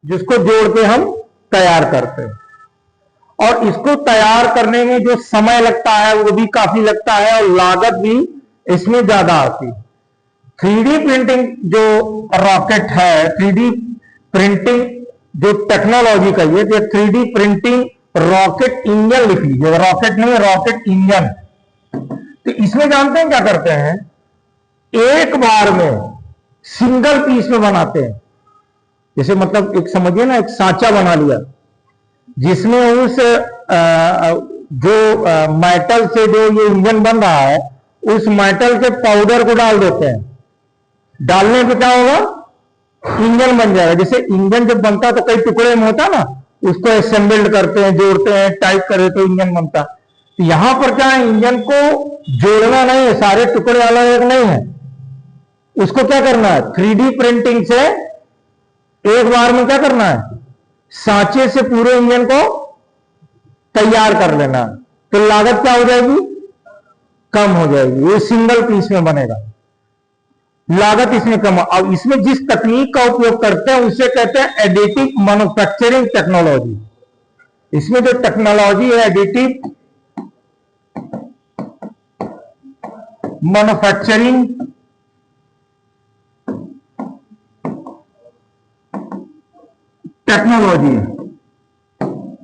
जिसको जोड़ के हम तैयार करते हैं। और इसको तैयार करने में जो समय लगता है वो भी काफी लगता है और लागत भी इसमें ज्यादा आती है। 3D प्रिंटिंग जो रॉकेट है, 3D प्रिंटिंग जो टेक्नोलॉजी का ये 3D प्रिंटिंग रॉकेट इंजन लिख लीजिए, रॉकेट नहीं रॉकेट इंजन। तो इसमें जानते हैं क्या करते हैं, एक बार में सिंगल पीस में बनाते हैं। जैसे मतलब एक समझिए ना, एक सांचा बना लिया जिसमें उस जो मेटल से जो ये इंजन बन रहा है उस मेटल के पाउडर को डाल देते हैं। डालने पे क्या होगा, इंजन बन जाएगा। जैसे इंजन जब बनता है तो कई टुकड़े में होता ना, उसको असेंबल्ड करते हैं, जोड़ते हैं, टाइप करे तो इंजन बनता है। तो यहां पर क्या है, इंजन को जोड़ना नहीं है, सारे टुकड़े अलग अलग नहीं है, उसको क्या करना है 3D प्रिंटिंग से एक बार में क्या करना है, सांचे से पूरे इंजन को तैयार कर लेना। तो लागत क्या हो जाएगी, कम हो जाएगी, ये सिंगल पीस में बनेगा, लागत इसमें कम। अब इसमें जिस तकनीक का उपयोग करते हैं उसे कहते हैं एडिटिव मैन्युफैक्चरिंग टेक्नोलॉजी। इसमें जो टेक्नोलॉजी है एडिटिव मैन्युफैक्चरिंग टेक्नोलॉजी,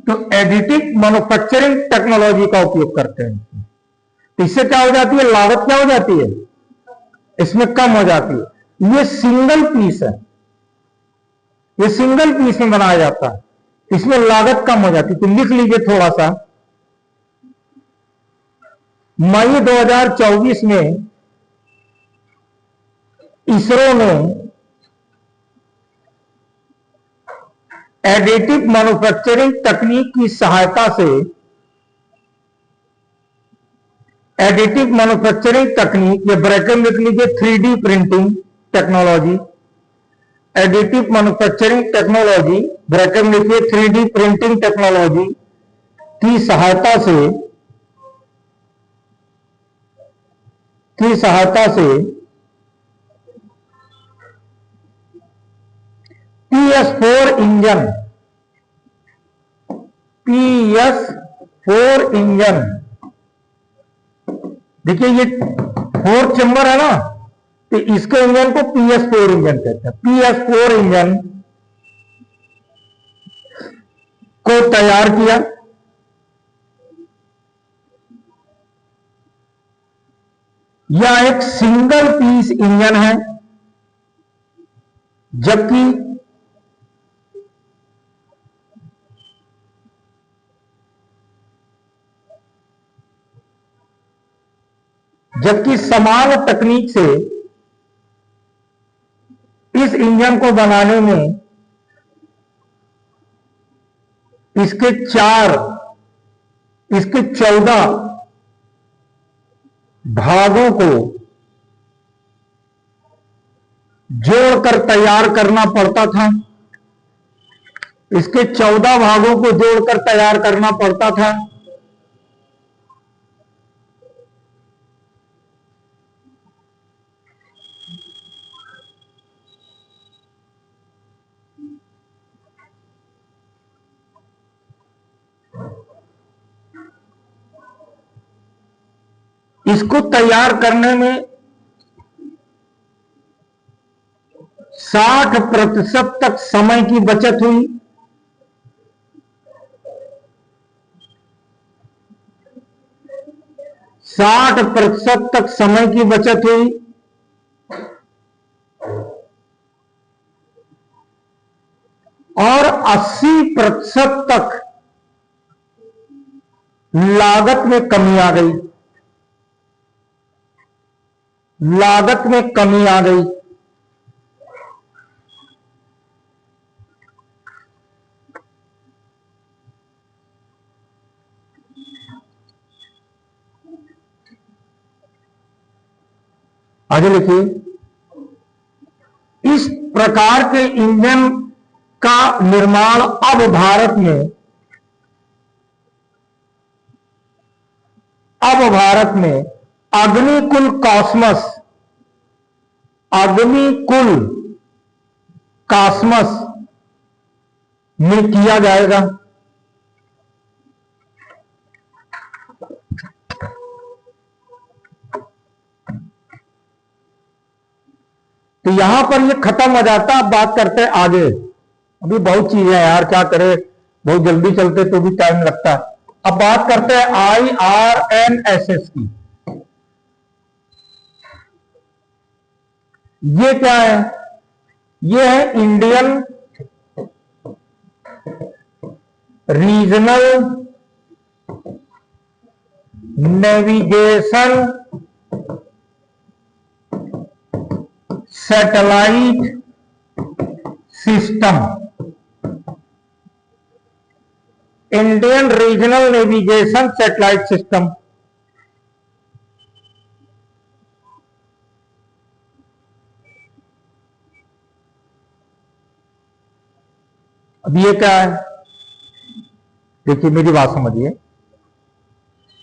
तो एडिटिव मैन्युफैक्चरिंग टेक्नोलॉजी का उपयोग करते हैं। तो इससे क्या हो जाती है, लागत क्या हो जाती है, इसमें कम हो जाती है। ये सिंगल पीस है, ये सिंगल पीस में बनाया जाता है, इसमें लागत कम हो जाती है। तो लिख लीजिए थोड़ा सा, मई 2024 में इसरो ने एडिटिव मैन्युफैक्चरिंग तकनीक की सहायता से, एडिटिव मैन्युफैक्चरिंग तकनीक, ये ब्रैकेट में लिख लीजिए 3D printing technology, additive manufacturing technology bracket में लिखिए 3D प्रिंटिंग टेक्नोलॉजी की सहायता से PS4 इंजन, PS4 इंजन, देखिए ये 4 चेंबर है ना, तो इसके इंजन को PS4 इंजन कहते हैं। PS4 इंजन को तैयार किया, यह एक सिंगल पीस इंजन है, जबकि समान तकनीक से इस इंजन को बनाने में इसके 14 भागों को जोड़कर तैयार करना पड़ता था, इसके 14 भागों को जोड़कर तैयार करना पड़ता था। इसको तैयार करने में 60% तक समय की बचत हुई, 60% तक समय की बचत हुई और 80% तक लागत में कमी आ गई, लागत में कमी आ गई। आगे लिखिए, इस प्रकार के इंजन का निर्माण अब भारत में अग्निकुल कॉस्मस में किया जाएगा। तो यहां पर ये खत्म हो जाता है। अब बात करते हैं आगे। अभी बहुत चीजें हैं यार, क्या करें, बहुत जल्दी चलते तो भी टाइम लगता है। अब बात करते हैं IRNSS की। ये क्या है? ये है Indian regional navigation satellite system. Indian regional navigation satellite system. अब ये क्या है? देखिए मेरी बात समझिए।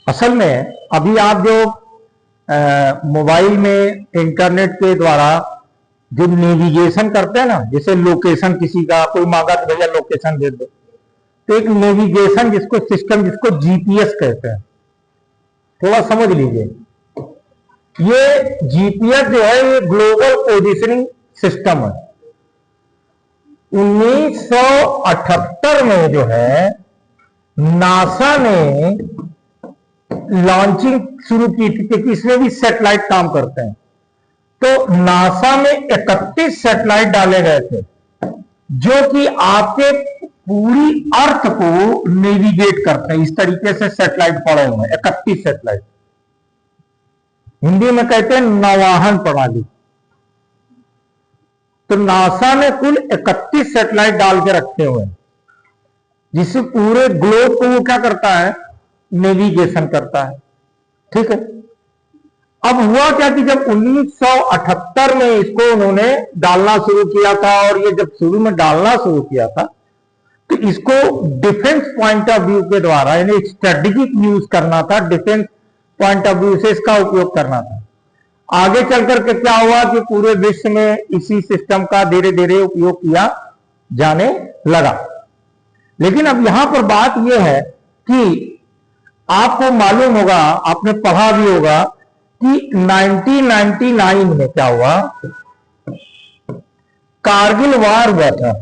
असल में अभी आप जो मोबाइल में इंटरनेट के द्वारा जो नेविगेशन करते हैं ना, जैसे लोकेशन, किसी का कोई मांगा तो भैया लोकेशन दे दो, तो एक नेविगेशन जिसको सिस्टम, जिसको जीपीएस कहते हैं, थोड़ा समझ लीजिए। ये जीपीएस जो है ये ग्लोबल पोजिशनिंग सिस्टम है। 1978 में जो है नासा ने लॉन्चिंग शुरू की थी, क्योंकि इसमें भी सैटेलाइट काम करते हैं। तो नासा में 31 सैटेलाइट डाले गए थे, जो कि आपके पूरी अर्थ को नेविगेट करते हैं। इस तरीके से सैटेलाइट पड़े हुए हैं, 31 सैटेलाइट। हिंदी में कहते हैं नौवाहन प्रणाली। तो नासा ने कुल 31 सैटेलाइट डाल के रखे हुए हैं, जिससे पूरे ग्लोब को वो क्या करता है, नेविगेशन करता है। ठीक है। अब हुआ क्या कि जब 1978 में इसको उन्होंने डालना शुरू किया था, और ये जब शुरू में डालना शुरू किया था तो इसको डिफेंस पॉइंट ऑफ व्यू के द्वारा, यानी स्ट्रेटेजिक यूज करना था, डिफेंस पॉइंट ऑफ व्यू से इसका उपयोग करना था। आगे चलकर के क्या हुआ कि पूरे विश्व में इसी सिस्टम का धीरे धीरे उपयोग किया जाने लगा। लेकिन अब यहां पर बात यह है कि आपको मालूम होगा, आपने पढ़ा भी होगा कि 1999 में क्या हुआ, कारगिल वार हुआ था।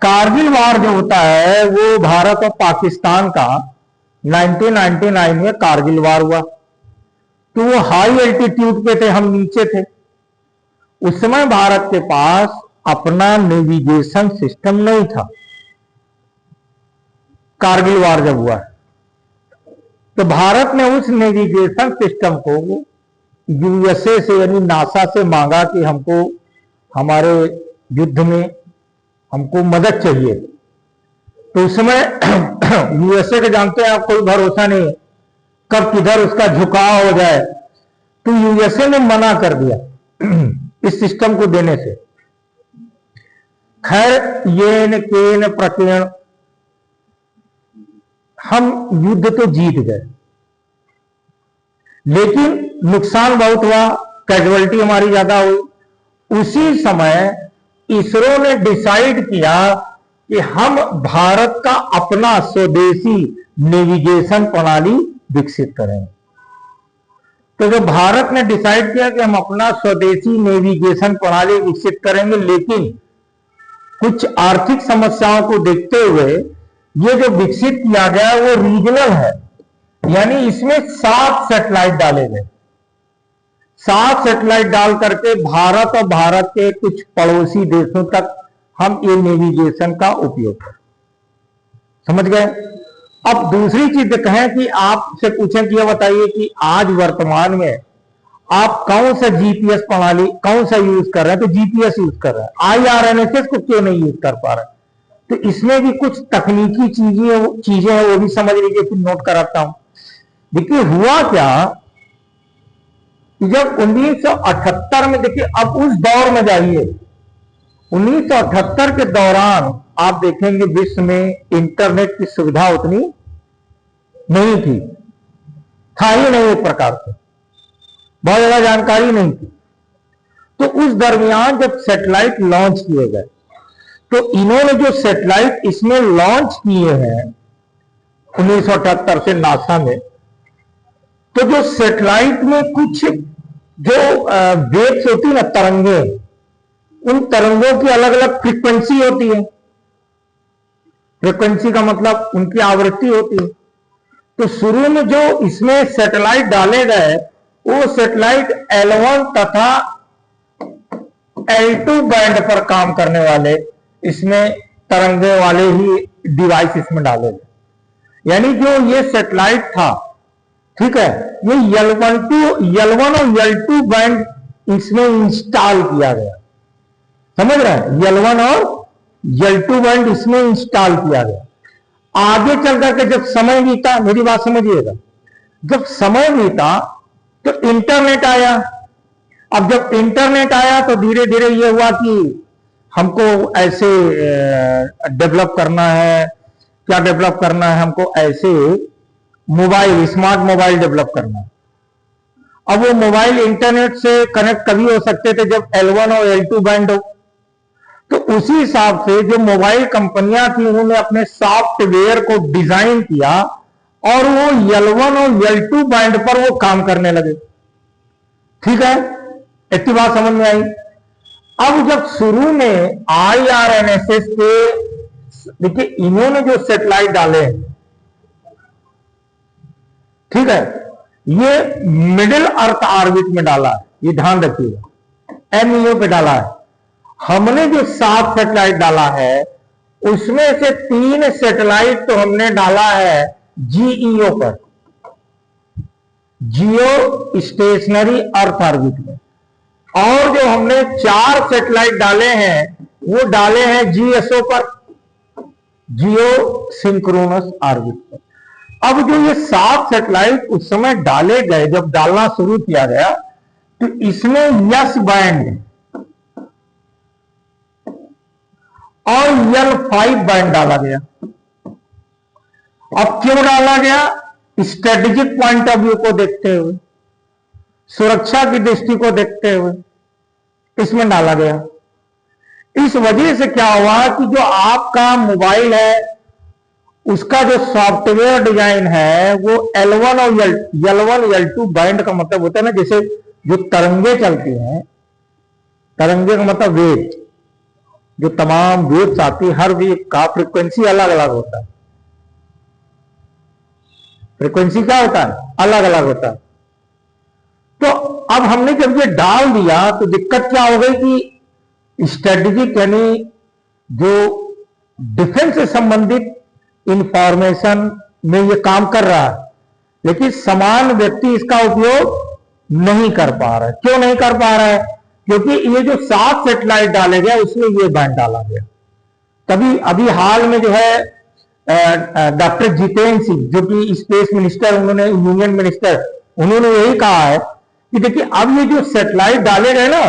कारगिल वार जो होता है वो भारत और पाकिस्तान का 1999 में कारगिल वार हुआ। तो वो हाई एल्टीट्यूड पे थे, हम नीचे थे। उस समय भारत के पास अपना नेविगेशन सिस्टम नहीं था। कारगिल वार जब हुआ तो भारत ने उस नेविगेशन सिस्टम को यूएसए से, यानी नासा से मांगा कि हमको हमारे युद्ध में हमको मदद चाहिए। तो उस समय यूएसए के जानते हैं आप, कोई भरोसा नहीं कब किधर उसका झुकाव हो जाए। तो यूएसए ने मना कर दिया इस सिस्टम को देने से। खैर येन केन प्रकीर्ण हम युद्ध तो जीत गए, लेकिन नुकसान बहुत हुआ, कैजुअलिटी हमारी ज्यादा हुई। उसी समय इसरो ने डिसाइड किया कि हम भारत का अपना स्वदेशी नेविगेशन प्रणाली विकसित करेंगे। तो जब भारत ने डिसाइड किया कि हम अपना स्वदेशी नेविगेशन प्रणाली विकसित करेंगे, लेकिन कुछ आर्थिक समस्याओं को देखते हुए ये जो विकसित किया गया वो रीजनल है, यानी इसमें 7 सैटेलाइट डाले गए। 7 सैटेलाइट डाल करके भारत और भारत के कुछ पड़ोसी देशों तक हम ये नेविगेशन का उपयोग करें। समझ गए? अब दूसरी चीज कहें कि आपसे पूछें कि यह बताइए कि आज वर्तमान में आप कौन सा जीपीएस प्रणाली कौन सा यूज कर रहे हैं? तो जीपीएस यूज कर रहे हैं। IRNSS को क्यों नहीं यूज कर पा रहे? तो इसमें भी कुछ तकनीकी चीजें हैं, वो भी समझ लीजिए, फिर नोट कराता हूं। देखिए हुआ क्या, जब 1978 में, देखिए अब उस दौर में जाइए, 1978 के दौरान आप देखेंगे विश्व में इंटरनेट की सुविधा उतनी नहीं थी, था ही नहीं, एक प्रकार से बहुत ज्यादा जानकारी नहीं थी। तो उस दरमियान जब सैटेलाइट लॉन्च किए गए, तो इन्होंने जो सैटेलाइट इसमें लॉन्च किए हैं 1978 से नासा में, तो जो सैटेलाइट में कुछ जो वेव्स होती है ना, तरंगे, उन तरंगों की अलग अलग फ्रीक्वेंसी होती है। फ्रीक्वेंसी का मतलब उनकी आवृत्ति होती है। तो शुरू में जो इसमें सैटेलाइट डाले गए, वो सैटेलाइट L1 तथा L2 बैंड पर काम करने वाले इसमें तरंगे वाले ही डिवाइस इसमें डाले गए। यानी जो ये सैटेलाइट था, ठीक है, ये L1 और L2 बैंड इसमें इंस्टॉल किया गया। समझ रहे हैं? L1 और L2 बैंड इसमें इंस्टॉल किया गया। आगे चल करके जब समय बीता, मेरी बात समझिएगा, जब समय बीता तो इंटरनेट आया। अब जब इंटरनेट आया तो धीरे धीरे ये हुआ कि हमको ऐसे डेवलप करना है। क्या डेवलप करना है? हमको ऐसे मोबाइल, स्मार्ट मोबाइल डेवलप करना है। अब वो मोबाइल इंटरनेट से कनेक्ट कभी हो सकते थे जब L1 और L2 बैंड हो। तो उसी हिसाब से जो मोबाइल कंपनियां थी, उन्होंने अपने सॉफ्टवेयर को डिजाइन किया और वो L1 और L2 बैंड पर वो काम करने लगे। ठीक है, इतनी बात समझ में आई। अब जब शुरू में IRNSS के, देखिए इन्होंने जो सैटेलाइट डाले, ठीक है, ये मिडिल अर्थ ऑर्बिट में डाला है, ये ध्यान रखिएगा, MEO पे डाला है। हमने जो 7 सैटेलाइट डाला है, उसमें से 3 सैटेलाइट तो हमने डाला है GEO पर, जियो स्टेशनरी अर्थ ऑर्बिट में, और जो हमने 4 सैटेलाइट डाले हैं वो डाले हैं GSO पर, जियो सिंक्रोनस ऑर्बिट पर। अब जो ये 7 सैटेलाइट उस समय डाले गए, जब डालना शुरू किया गया, तो इसमें यस बैंड और L5 बैंड डाला गया। अब क्यों डाला गया? स्ट्रेटेजिक पॉइंट ऑफ व्यू को देखते हुए, सुरक्षा की दृष्टि को देखते हुए इसमें डाला गया। इस वजह से क्या हुआ कि जो आपका मोबाइल है, उसका जो सॉफ्टवेयर डिजाइन है वो L1 और L2 बैंड का मतलब होता है ना, जैसे जो तरंगे चलती हैं, तरंगे का मतलब वेव, जो तमाम वेव्स आती है, हर वेव का फ्रीक्वेंसी अलग अलग होता है। फ्रीक्वेंसी क्या होता है? अलग अलग होता है। तो अब हमने जब ये डाल दिया तो दिक्कत क्या हो गई कि स्ट्रेटेजिक यानी जो डिफेंस से संबंधित इंफॉर्मेशन में ये काम कर रहा है, लेकिन समान व्यक्ति इसका उपयोग नहीं कर पा रहा है। क्यों नहीं कर पा रहा है? क्योंकि ये जो 7 सैटेलाइट डाले गए उसमें ये बैंड डाला गया। तभी अभी हाल में जो है डॉक्टर जितेंद्र सिंह, जो कि स्पेस मिनिस्टर, उन्होंने यूनियन मिनिस्टर, उन्होंने यही कहा है कि देखिए अब ये जो सैटेलाइट डाले गए ना,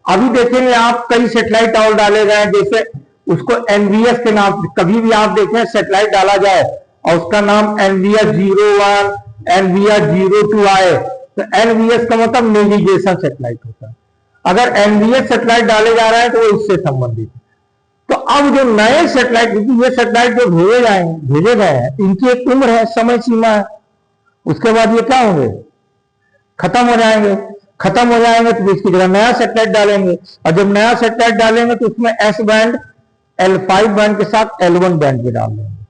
अभी देखेंगे आप कई सैटेलाइट और डाले गए, जैसे उसको NVS के नाम, कभी भी आप देखें सैटेलाइट डाला जाए और उसका नाम NVS 01, NVS 02 आए, तो NVS का मतलब नेविगेशन सैटेलाइट होता है। अगर NVS सैटेलाइट डाले जा रहे हैं तो वो इससे संबंधित है। तो अब जो नए सैटेलाइट, क्योंकि ये सैटेलाइट जो भेजे गए हैं, इनकी एक उम्र है, समय सीमा है, उसके बाद ये क्या होंगे? खत्म हो जाएंगे। खत्म हो जाएंगे तो इसकी जगह नया सैटेलाइट डालेंगे, और जब नया सैटेलाइट डालेंगे तो उसमें S बैंड, L5 बैंड के साथ L1 बैंड भी डाल देंगे,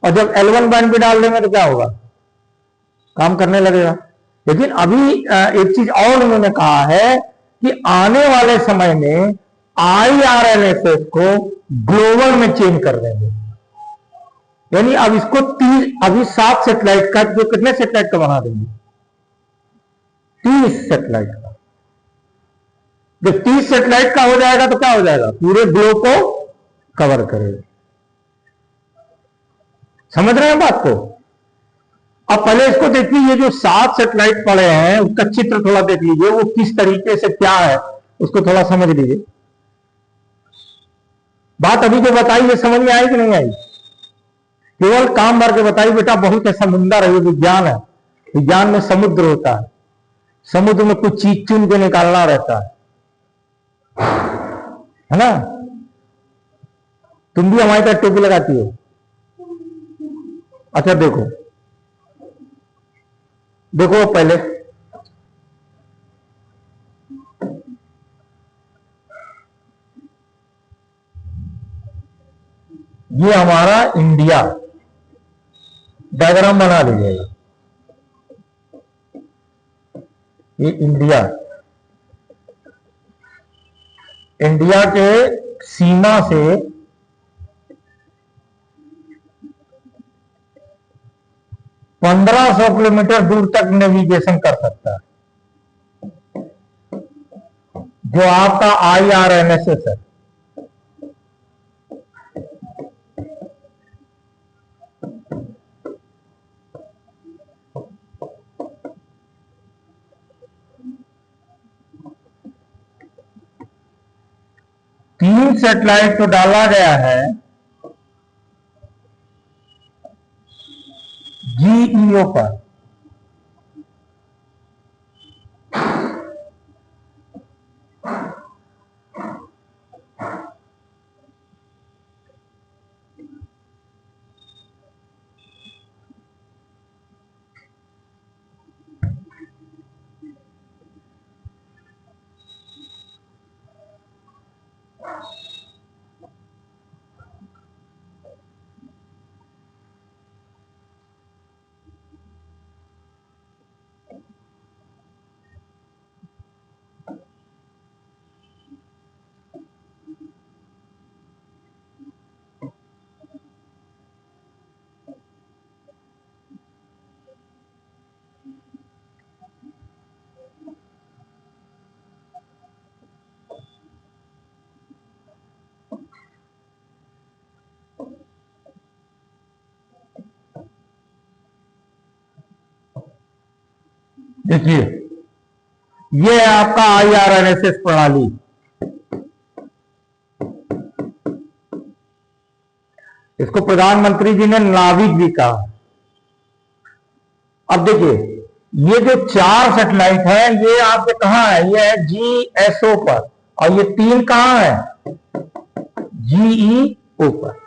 और जब L1 बैंड भी डाल देंगे तो क्या होगा? काम करने लगेगा। लेकिन अभी एक चीज और उन्होंने कहा है कि आने वाले समय में IRNSS को ग्लोबल में चेंज कर देंगे। यानी अब इसको 30, अभी 7 सैटेलाइट का, जो कितने सैटेलाइट का बना देंगे? 30 सैटेलाइट का। जब 30 सैटेलाइट का हो जाएगा तो क्या हो जाएगा? पूरे ग्लोब को कवर करेगा। समझ रहे हैं बात को? अब पहले इसको देखिए, ये जो 7 सैटेलाइट पड़े हैं उसका चित्र थोड़ा देख लीजिए, वो किस तरीके से क्या है उसको थोड़ा समझ लीजिए। बात अभी जो बताई ये समझ में आई कि नहीं आई? केवल काम भर के बताई बेटा, बहुत है समुद्र है, ये विज्ञान है। विज्ञान में समुद्र होता है, समुद्र में कुछ चीज चुन के निकालना रहता है। है ना। तुम भी हमारी तरह टोपी लगाती हो। अच्छा देखो, देखो पहले ये हमारा इंडिया, डायग्राम बना लीजिएगा। ये इंडिया, इंडिया के सीमा से 1500 किलोमीटर दूर तक नेविगेशन कर सकता है, जो आपका IRNSS है। तीन सैटेलाइट तो डाला गया है GEO पर। देखिए, ये है आपका IRNSS प्रणाली। इसको प्रधानमंत्री जी ने नाविक भी कहा। अब देखिए, ये जो 4 सैटेलाइट है ये आपके कहां है, ये है GSO पर, और ये 3 कहां है, GEO पर।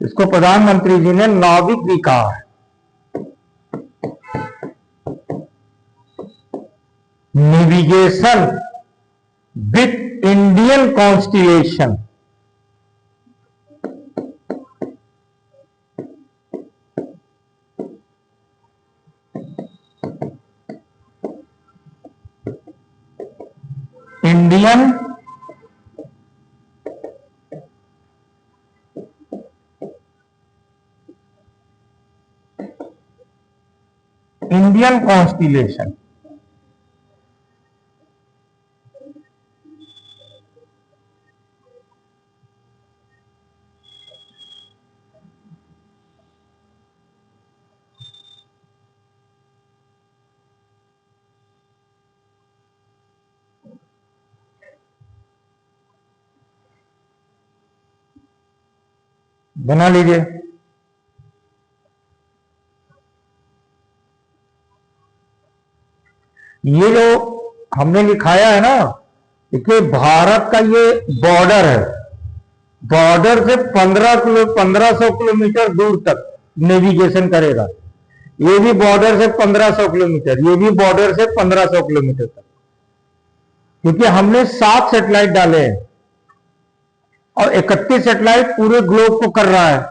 इसको प्रधानमंत्री जी ने नाविक भी कहा है। Navigation with Indian constellation. Indian Indian constellation. बना लीजिए। ये जो हमने लिखाया है ना, देखिए भारत का ये बॉर्डर है, बॉर्डर से 1500 किलोमीटर दूर तक नेविगेशन करेगा। ये भी बॉर्डर से 1500 किलोमीटर, ये भी बॉर्डर से 1500 किलोमीटर तक, क्योंकि हमने 7 सैटेलाइट डाले हैं और 31 सैटेलाइट पूरे ग्लोब को कर रहा है।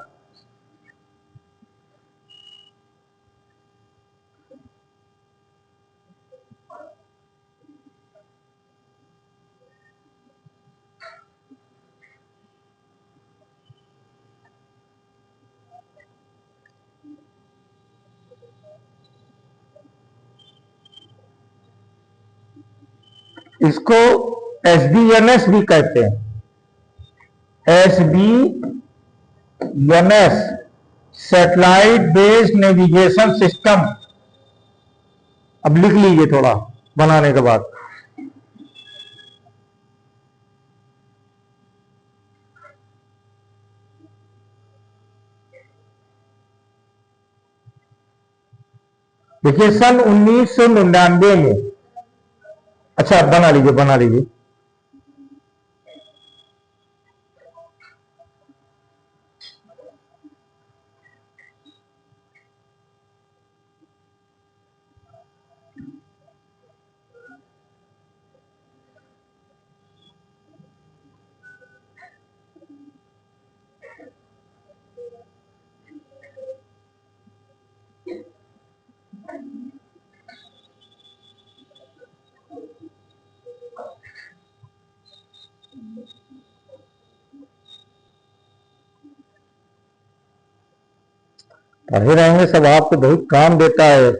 इसको SBNS भी कहते हैं, SBNS, satellite based navigation system. अब लिख लीजिए थोड़ा बनाने के बाद। देखिए सन 1999 में, अच्छा बना लीजिए बना लीजिए। पढ़े रहेंगे सब, आपको बहुत काम देता है,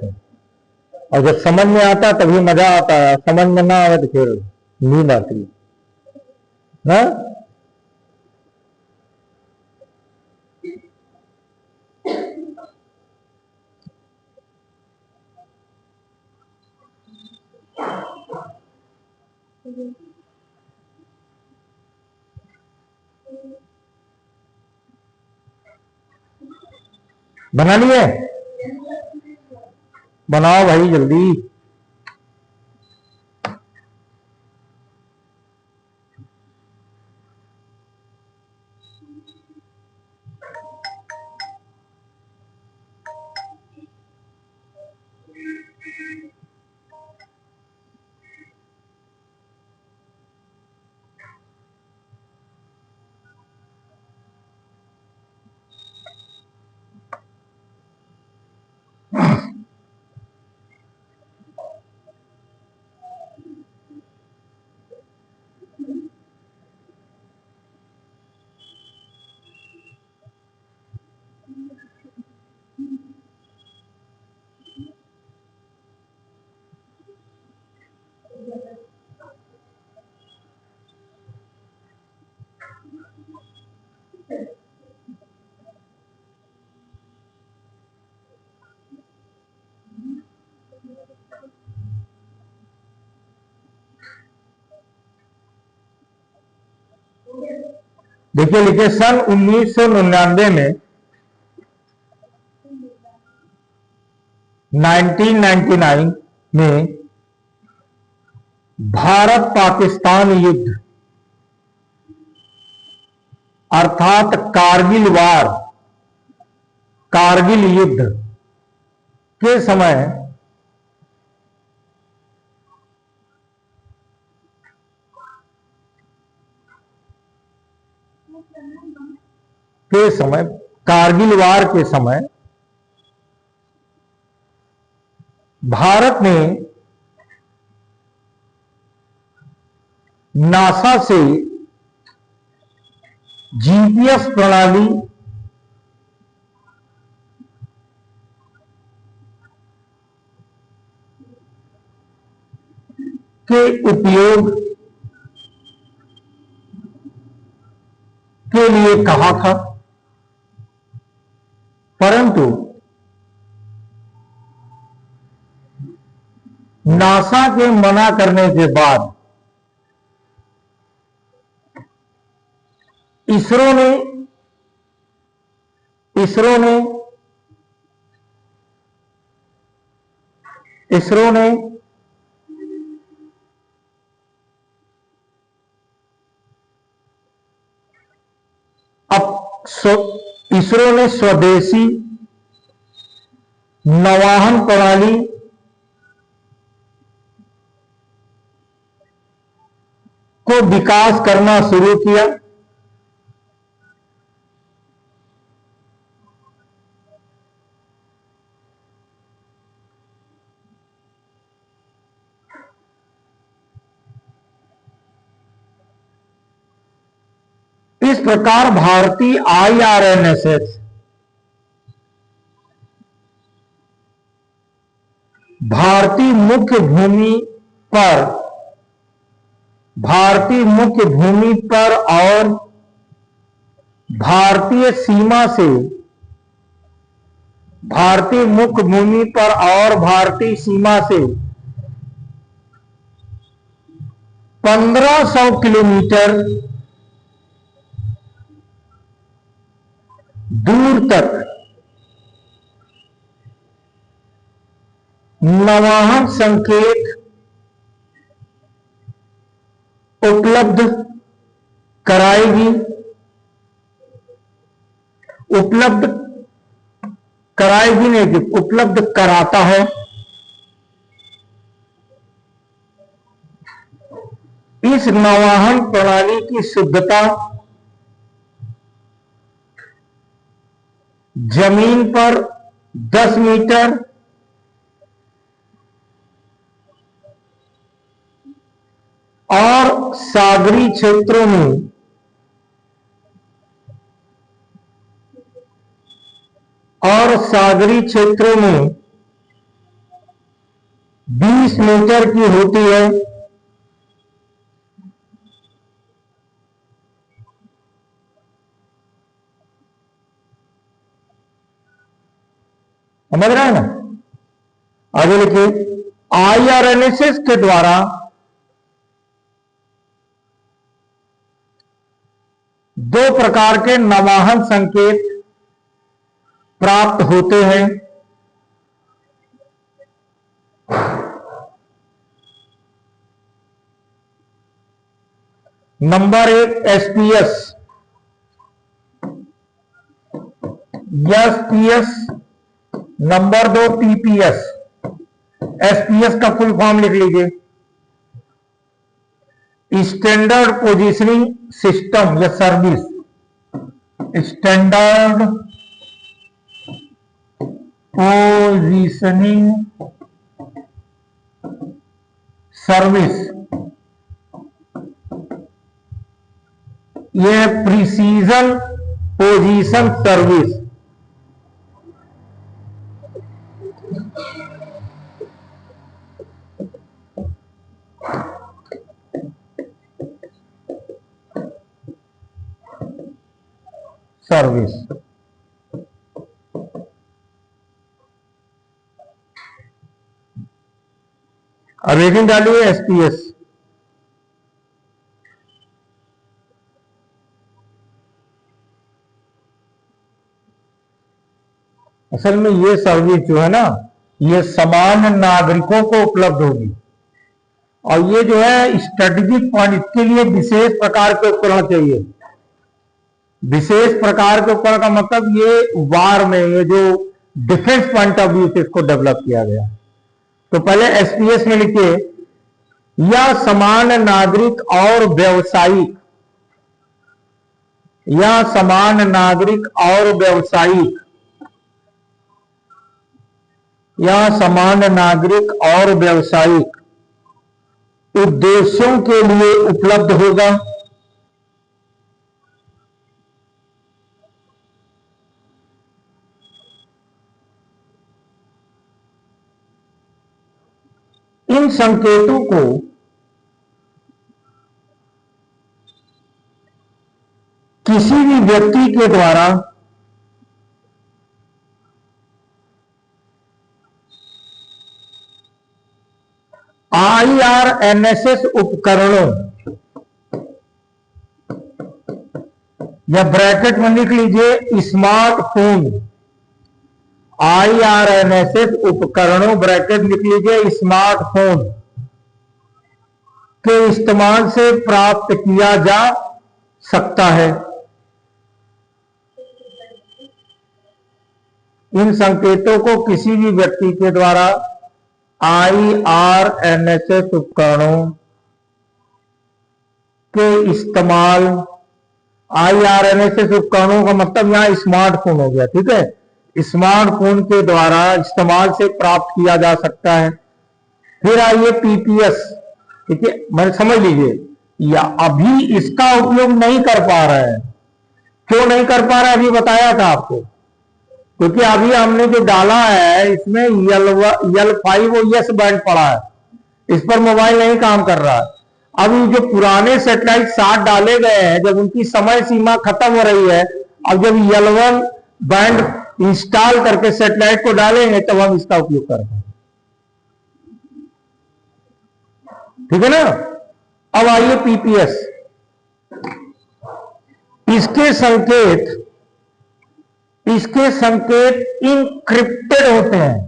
और जब समझ में आता है तभी मजा आता है, समझ में ना आए तो फिर नींद आती है ना। बना लिए, बनाओ भाई जल्दी। देखिए लिखिए सन 1999 में, 1999 में भारत पाकिस्तान युद्ध अर्थात कारगिल वार, कारगिल युद्ध के समय कारगिल वार के समय भारत ने नासा से जीपीएस प्रणाली के उपयोग के लिए कहा था, परंतु नासा के मना करने के बाद इसरो ने इसरो ने इसरो ने इसरो ने स्वदेशी नवाहन प्रणाली को विकास करना शुरू किया। इस प्रकार भारतीय IRNSS भारतीय मुख्य भूमि पर और भारतीय मुख्य भूमि पर और भारतीय सीमा से 1500 किलोमीटर दूर तक नवाहन संकेत उपलब्ध कराएगी, उपलब्ध कराएगी नहीं, उपलब्ध कराता है। इस नवाहन प्रणाली की शुद्धता जमीन पर 10 मीटर और सागरी क्षेत्रों में 20 मीटर की होती है। समझ रहे हैं ना? आगे लिखिए, IRNSS के द्वारा दो प्रकार के नवाहन संकेत प्राप्त होते हैं। Number 1 SPS, SPS. Number 2 PPS। SPS का फुल फॉर्म लिख लीजिए, स्टैंडर्ड पोजीशनिंग सिस्टम या सर्विस। स्टैंडर्ड पोजीशनिंग सर्विस, ये प्रिसीजन पोजीशन सर्विस। सर्विस अब रेटिंग डालिए एसपीएस। असल में ये सर्विस जो है ना, ये सामान्य नागरिकों को उपलब्ध होगी, और ये जो है स्ट्रेटेजिक पॉइंट, इसके लिए विशेष प्रकार के उपकरण चाहिए। विशेष प्रकार के उपकरण का मतलब ये वार में, ये जो डिफेंस पॉइंट ऑफ व्यू से इसको डेवलप किया गया। तो पहले एसपीएस में लिखिए, या समान नागरिक और व्यावसायिक, या समान नागरिक और व्यावसायिक, या समान नागरिक और व्यावसायिक उद्देश्यों के लिए उपलब्ध होगा। इन संकेतों को किसी भी व्यक्ति के द्वारा IRNSS उपकरणों, या ब्रैकेट में लिख लीजिए स्मार्टफोन, IRNSS उपकरणों ब्रैकेट लिख लीजिए स्मार्टफोन के इस्तेमाल से प्राप्त किया जा सकता है। इन संकेतों को किसी भी व्यक्ति के द्वारा IRNSS उपकरणों के इस्तेमाल, IRNSS उपकरणों का मतलब यहां स्मार्टफोन हो गया, ठीक है, स्मार्टफोन के द्वारा इस्तेमाल से प्राप्त किया जा सकता है। फिर आइए PPS, ठीक है, मैंने समझ लीजिए, या अभी इसका उपयोग नहीं कर पा रहा है। क्यों नहीं कर पा रहा है, अभी बताया था आपको, क्योंकि अभी हमने जो डाला है इसमें L5 और यस बैंड पड़ा है, इस पर मोबाइल नहीं काम कर रहा है। अब जो पुराने सैटेलाइट 7 डाले गए हैं, जब उनकी समय सीमा खत्म हो रही है, अब जब L1 बैंड इंस्टॉल करके सैटेलाइट को डालेंगे तब हम इसका उपयोग कर पाएंगे, ठीक है ना। अब आइए PPS, इसके संकेत इंक्रिप्टेड होते हैं।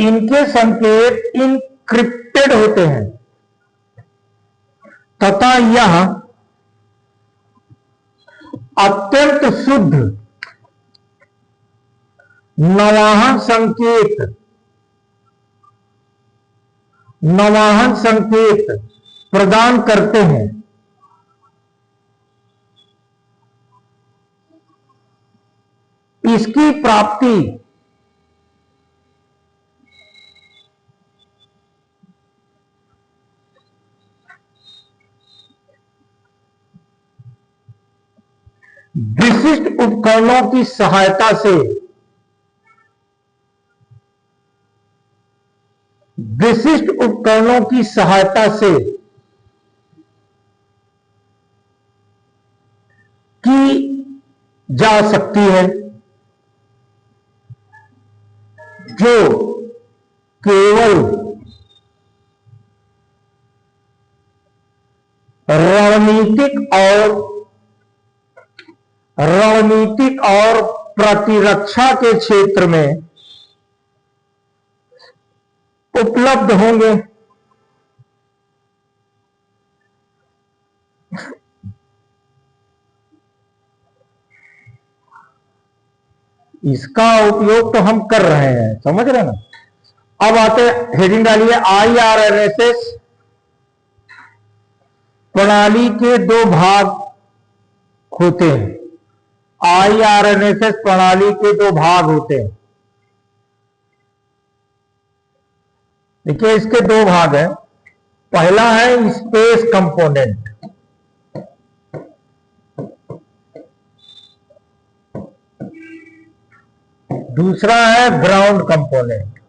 इनके संकेत इनक्रिप्टेड होते हैं तथा यह अत्यंत शुद्ध नवाहन संकेत प्रदान करते हैं। इसकी प्राप्ति विशिष्ट उपकरणों की सहायता से की जा सकती है, जो केवल रणनीतिक और प्रतिरक्षा के क्षेत्र में उपलब्ध होंगे। इसका उपयोग तो हम कर रहे हैं, समझ रहे ना। अब आते, हेडिंग डालिए IRNSS प्रणाली के दो भाग होते हैं। IRNSS प्रणाली के दो भाग होते हैं। देखिए इसके दो भाग हैं। पहला है स्पेस कंपोनेंट, दूसरा है ground component.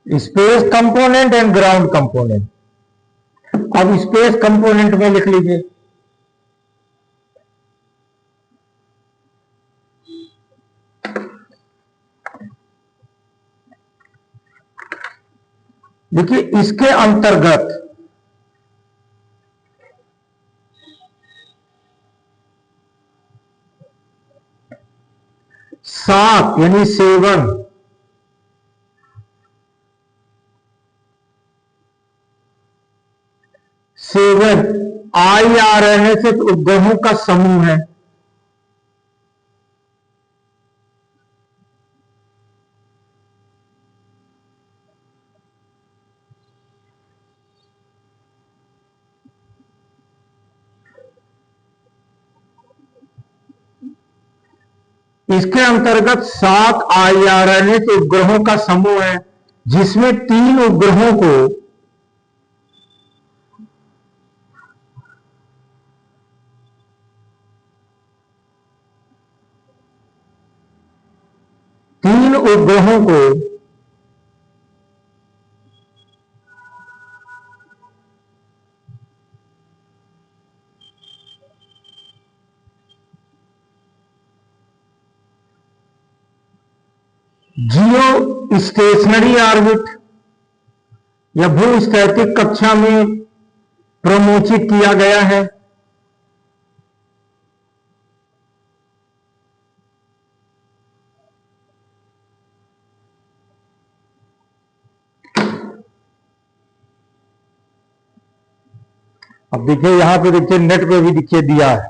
Space component and ground component. अब स्पेस कंपोनेंट में लिख लीजिए, देखिए इसके अंतर्गत सात यानी सेवन IRNSS उपग्रहों का समूह है। इसके अंतर्गत 7 IRNSS उपग्रहों का समूह है, जिसमें 3 उपग्रहों को जियो स्टेशनरी ऑर्बिट या भूस्थैतिक कक्षा में प्रमोचित किया गया है। अब देखिए यहां पे, देखिए नेट पे भी देखिए दिया है।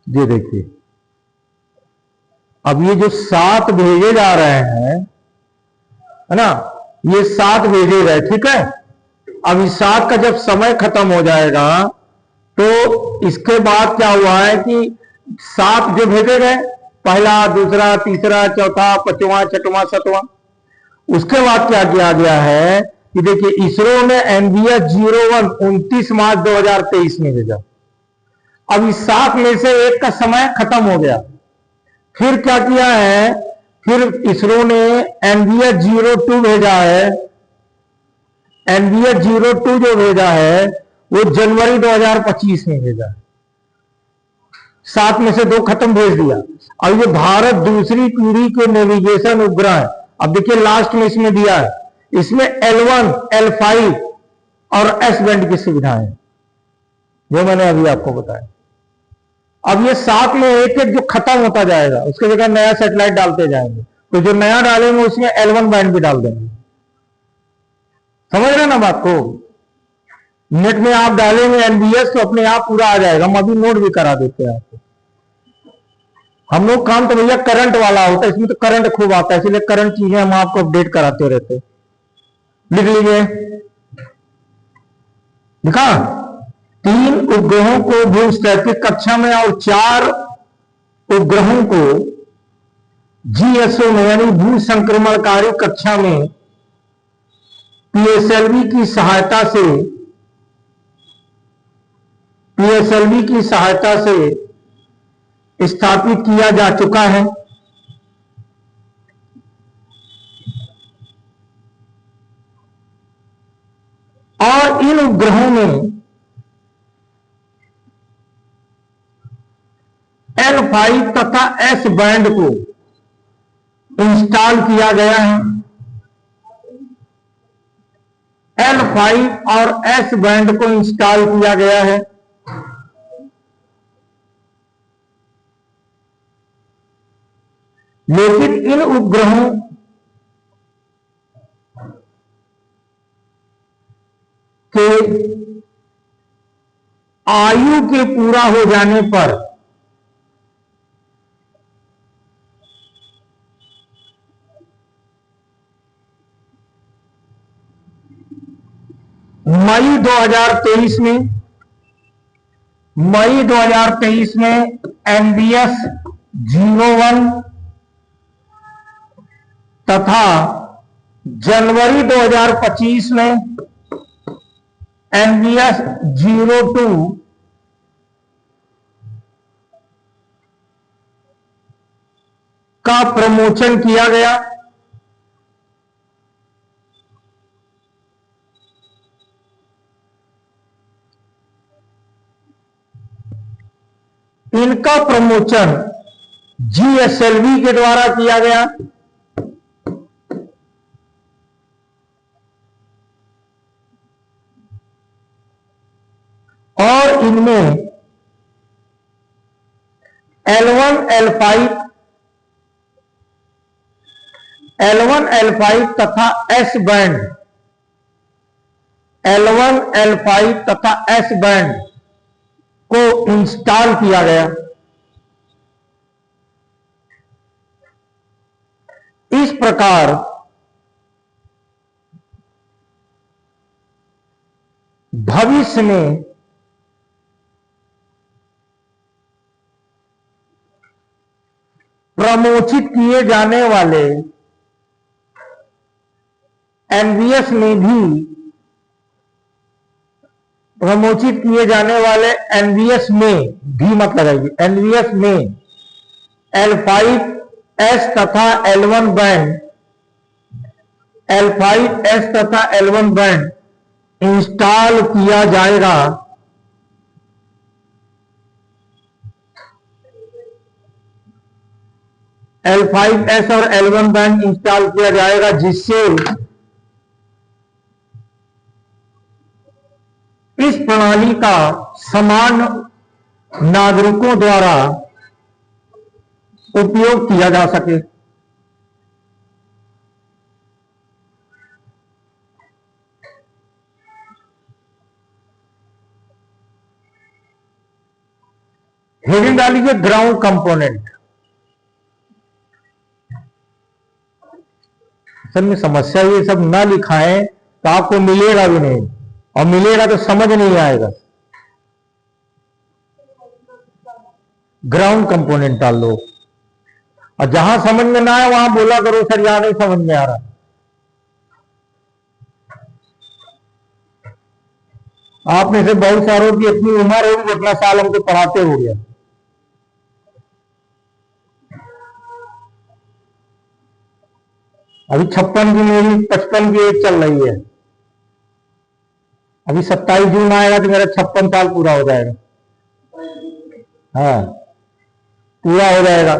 ये देखिए, अब ये जो 7 भेजे जा रहे हैं, है ना, ये 7 भेजे गए, ठीक है। अब इस 7 का जब समय खत्म हो जाएगा तो इसके बाद क्या हुआ है कि 7 जो भेजे गए, पहला, दूसरा, तीसरा, चौथा, पांचवा, छठवां, सातवां, उसके बाद क्या किया गया है कि देखिए इसरो ने NVS 01 29 मार्च 2023 में भेजा। अब इस 7 में से एक का समय खत्म हो गया। फिर क्या किया है, फिर इसरो ने NVS 02 भेजा है। NVS 02 जो भेजा है वो जनवरी 2025 में भेजा। 7 में से 2 खत्म भेज दिया। अब ये भारत दूसरी पीढ़ी के नेविगेशन उपग्रह है। अब देखिए लास्ट में इसमें दिया है इसमें L1, L5 और S बैंड की सुविधा है, जो मैंने अभी आपको बताया। अब ये साथ में एक एक जो खत्म होता जाएगा, उसके जगह नया सैटेलाइट डालते जाएंगे, तो जो नया डालेंगे उसमें L1 बैंड भी डाल देंगे। समझ रहे ना बात को? नेट में आप डालेंगे एनबीएस तो अपने आप पूरा आ जाएगा। हम अभी नोट भी करा देते हैं आपको। हम लोग काम तो भैया करंट वाला होता है, इसमें तो करंट खूब आता है, इसलिए करंट चीजें हम आपको अपडेट कराते रहते हैं। लिख लीजिए, लिखा। 3 उपग्रहों को भूस्थैतिक कक्षा में और 4 उपग्रहों को जीएसओ में यानी भू संक्रमणकारी कक्षा में पीएसएलवी की सहायता से स्थापित किया जा चुका है। और इन उपग्रहों में L5 तथा S बैंड को इंस्टॉल किया गया है। L5 और S बैंड को इंस्टॉल किया गया है। लेकिन इन उपग्रहों के आयु के पूरा हो जाने पर मई 2023 में NBS 01 तथा जनवरी 2025 में NBS 02 का प्रमोशन किया गया। इनका प्रमोशन GSLV के द्वारा किया गया। और इनमें L1 L5 तथा S बैंड को इंस्टॉल किया गया। इस प्रकार भविष्य में प्रमोचित किए जाने वाले एनवीएस में भी मत लगाइए, एनवीएस में L5S तथा L1 बैंड इंस्टॉल किया जाएगा। L5S और L1 बैंड इंस्टॉल किया जाएगा, जिससे इस प्रणाली का समान नागरिकों द्वारा उपयोग किया जा सके। हेडिंग डालिए ग्राउंड कंपोनेंट। असल में समस्या ये सब ना लिखाएं तो आपको मिलेगा भी नहीं, और मिलेगा तो समझ नहीं आएगा। ग्राउंड कंपोनेंट डाल लो, और जहां समझ में ना आए वहां बोला करो सर यहां नहीं समझ में आ रहा। आप में से बहुत सारों की इतनी उम्र होगी जितना साल हमको पढ़ाते हो गया। अभी 56 की मेरी 55 की एज चल रही है। अभी 27 जून आएगा तो मेरा 56 साल पूरा हो जाएगा। हाँ, पूरा हो जाएगा।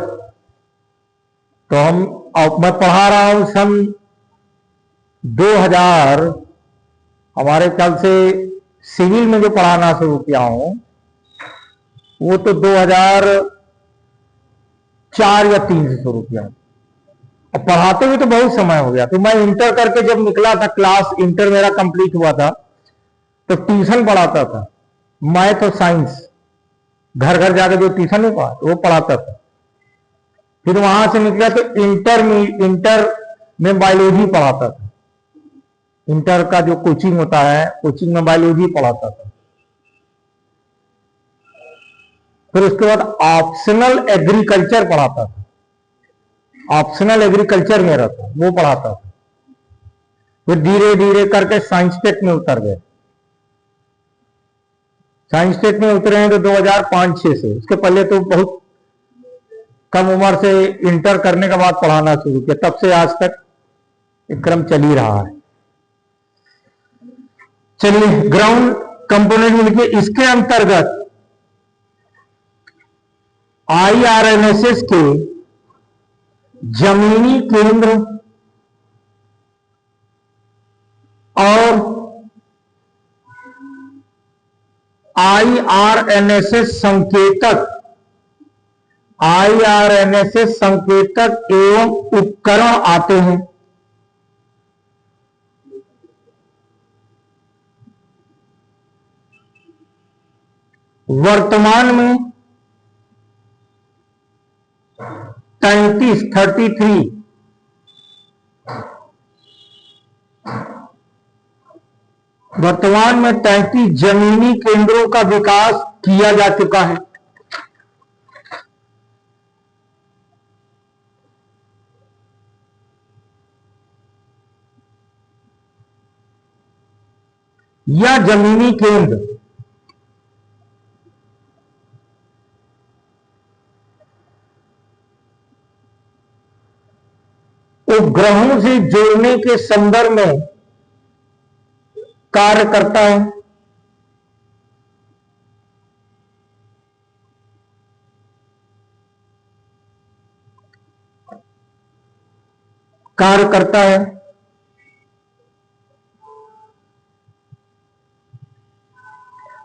तो मैं पढ़ा रहा हूं सन 2000 हमारे ख्याल से सिविल में जो पढ़ाना शुरू किया हूं वो तो 2004 या 3 से शुरू किया। अब पढ़ाते हुए तो बहुत समय हो गया। तो मैं इंटर करके जब निकला था, क्लास इंटर मेरा कंप्लीट हुआ था, तो ट्यूशन पढ़ाता था, मैथ और साइंस। घर घर जाकर जो ट्यूशन नहीं पढ़ा वो पढ़ाता था। फिर वहां से निकला तो इंटर में बायोलॉजी पढ़ाता था। इंटर का जो कोचिंग होता है, कोचिंग में बायोलॉजी पढ़ाता था। फिर उसके बाद ऑप्शनल एग्रीकल्चर पढ़ाता था। ऑप्शनल एग्रीकल्चर मेरा था, वो पढ़ाता था। फिर धीरे धीरे करके साइंस टेक में उतर गए। साइंस टेक में उतरे हैं तो 2005-6 से। उसके पहले तो बहुत कम उम्र से इंटर करने के बाद पढ़ाना शुरू किया, तब से आज तक एक क्रम चल ही रहा है। चलिए, ग्राउंड कंपोनेंट में लिखिए। इसके अंतर्गत IRNSS के जमीनी केंद्र और IRNSS संकेतक एवं उपकरण आते हैं। वर्तमान में 33 वर्तमान में 33 जमीनी केंद्रों का विकास किया जा चुका है। यह जमीनी केंद्र उपग्रहों से जोड़ने के संदर्भ में कार्य करता है।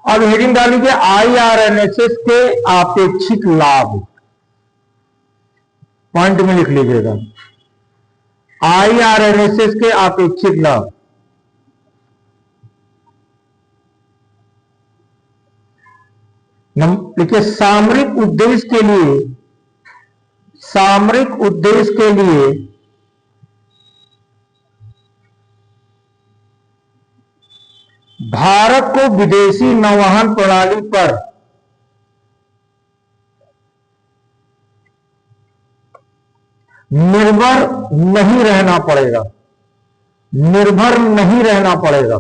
अब हेडिंग डाल लीजिए IRNSS के आपेक्षिक लाभ। पॉइंट में लिख लीजिएगा, IRNSS के आपेक्षिक लाभ। देखिए, सामरिक उद्देश्य के लिए भारत को विदेशी नौवहन प्रणाली पर निर्भर नहीं रहना पड़ेगा।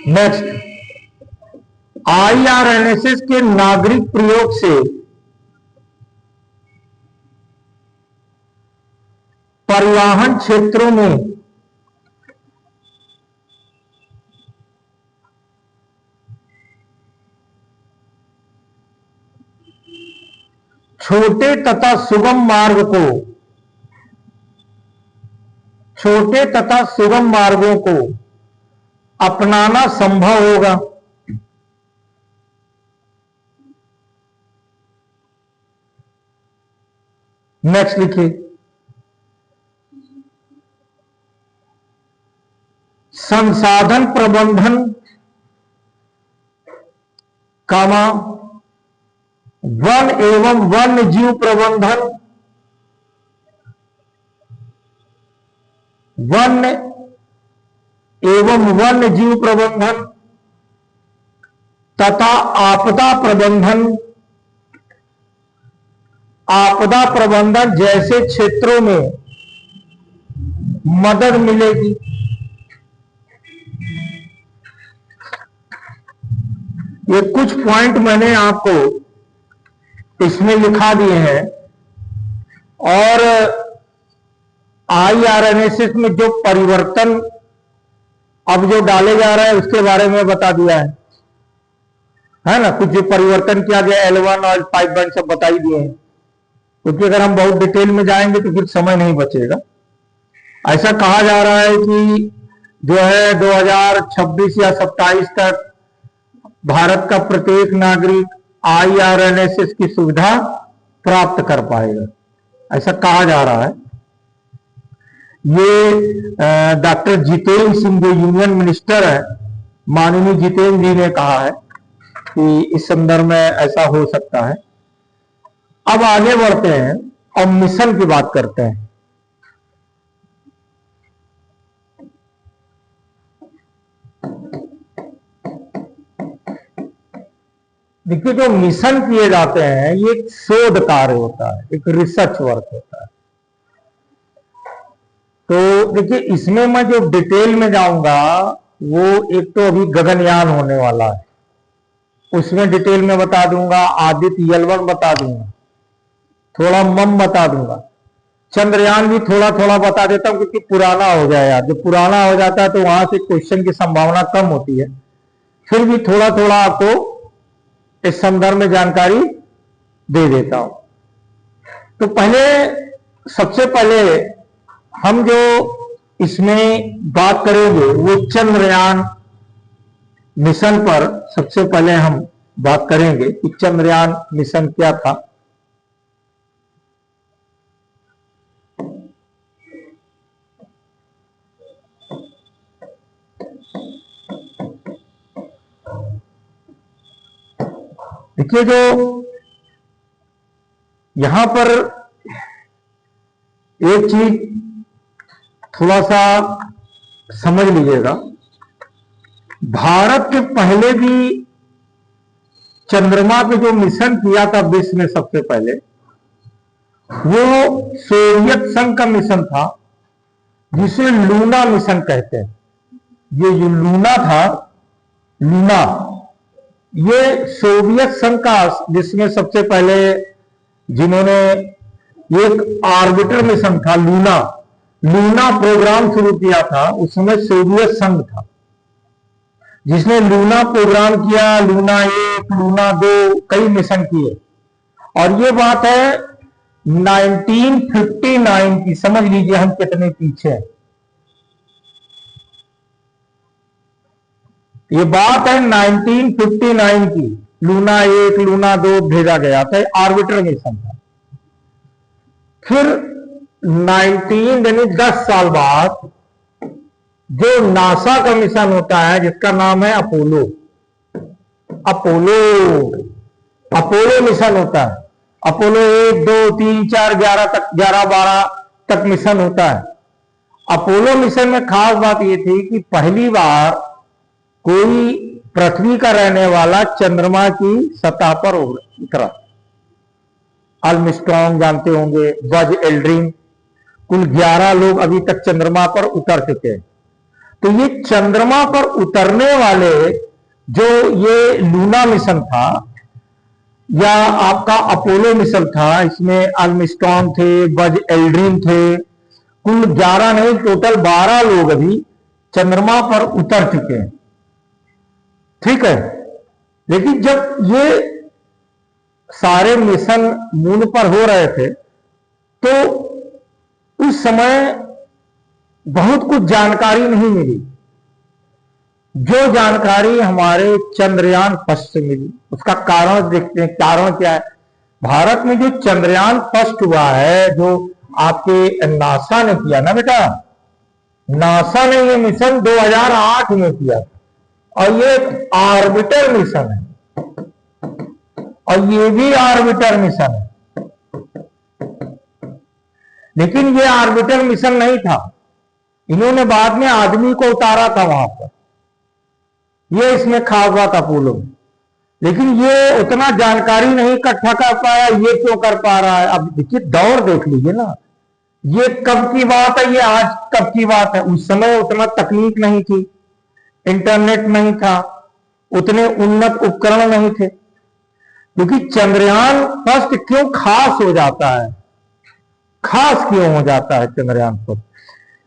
नेक्स्ट, IRNSS के नागरिक प्रयोग से परिवहन क्षेत्रों में छोटे तथा सुगम मार्गों को अपनाना संभव होगा। नेक्स्ट लिखिए, संसाधन प्रबंधन वन एवं वन्य जीव प्रबंधन, तथा आपदा प्रबंधन जैसे क्षेत्रों में मदद मिलेगी। ये कुछ पॉइंट मैंने आपको इसमें लिखा दिए हैं। और IRNSS में जो परिवर्तन अब जो डाले जा रहे हैं उसके बारे में बता दिया है ना। कुछ जो परिवर्तन किया गया L1 और पाइपलाइन सब बता ही दिए हैं, क्योंकि अगर हम बहुत डिटेल में जाएंगे तो फिर समय नहीं बचेगा। ऐसा कहा जा रहा है कि जो है 2026 या 27 तक भारत का प्रत्येक नागरिक IRNSS की सुविधा प्राप्त कर पाएगा, ऐसा कहा जा रहा है। ये डॉक्टर जितेंद्र सिंह जो यूनियन मिनिस्टर है, माननीय जितेंद्र जी ने कहा है कि इस संदर्भ में ऐसा हो सकता है। अब आगे बढ़ते हैं और मिशन की बात करते हैं। देखिए, जो मिशन किए जाते हैं ये एक शोध कार्य होता है, एक रिसर्च वर्क होता है। तो देखिए, इसमें मैं जो डिटेल में जाऊंगा वो एक तो अभी गगनयान होने वाला है, उसमें डिटेल में बता दूंगा। आदित्य L1 बता दूंगा, थोड़ा मम बता दूंगा। चंद्रयान भी थोड़ा थोड़ा बता देता हूं, क्योंकि पुराना हो जाए यार, जब पुराना हो जाता है तो वहां से क्वेश्चन की संभावना कम होती है। फिर भी थोड़ा थोड़ा आपको इस संदर्भ में जानकारी दे देता हूं। तो सबसे पहले हम जो इसमें बात करेंगे वो चंद्रयान मिशन पर सबसे पहले हम बात करेंगे कि चंद्रयान मिशन क्या था। देखिए, जो यहां पर एक चीज थोड़ा सा समझ लीजिएगा, भारत के पहले भी चंद्रमा पे जो मिशन किया था विश्व में सबसे पहले, वो सोवियत संघ का मिशन था, जिसे लूना मिशन कहते हैं। ये जो लूना था, लूना, ये सोवियत संघ का, जिसमें सबसे पहले जिन्होंने एक ऑर्बिटर मिशन था, लूना प्रोग्राम शुरू किया था, उस समय सोवियत संघ था जिसने लूना प्रोग्राम किया। लूना 1, लूना 2, कई मिशन किए। और ये बात है 1959 की, समझ लीजिए हम कितने पीछे हैं। ये बात है 1959 की। लूना 1, लूना 2 भेजा गया था, ऑर्बिटर मिशन था। फिर 10 साल बाद जो नासा का मिशन होता है, जिसका नाम है अपोलो मिशन होता है। अपोलो 1, 2, 3, 4, 11 तक, 11, 12 तक मिशन होता है। अपोलो मिशन में खास बात यह थी कि पहली बार कोई पृथ्वी का रहने वाला चंद्रमा की सतह पर उतरा। आर्मस्ट्रांग जानते होंगे, बज एल्ड्रिन, कुल 11 लोग अभी तक चंद्रमा पर उतर चुके हैं। तो ये चंद्रमा पर उतरने वाले जो ये लूना मिशन था या आपका अपोलो मिशन था, इसमें आर्मस्ट्रांग थे, बज एल्ड्रिन थे, कुल 11 नहीं, टोटल 12 लोग अभी चंद्रमा पर उतर चुके हैं। ठीक है, लेकिन जब ये सारे मिशन मून पर हो रहे थे तो उस समय बहुत कुछ जानकारी नहीं मिली। जो जानकारी हमारे चंद्रयान फर्स्ट से मिली, उसका कारण देखते हैं। कारण क्या है? भारत में जो चंद्रयान फर्स्ट हुआ है, जो आपके नासा ने किया ना बेटा, नासा ने ये मिशन 2008 में किया था, और ये एक ऑर्बिटर मिशन है, और ये भी ऑर्बिटर मिशन है। लेकिन ये ऑर्बिटर मिशन नहीं था, इन्होंने बाद में आदमी को उतारा था वहां पर। ये इसमें खास बात अपोलो में। लेकिन ये उतना जानकारी नहीं इकट्ठा कर पाया। ये क्यों कर पा रहा है? अब देखिए, दौर देख लीजिए ना, ये कब की बात है, ये आज कब की बात है। उस समय उतना तकनीक नहीं थी, इंटरनेट नहीं था, उतने उन्नत उपकरण नहीं थे। क्योंकि चंद्रयान फर्स्ट क्यों खास हो जाता है, खास क्यों हो जाता है चंद्रयान पर?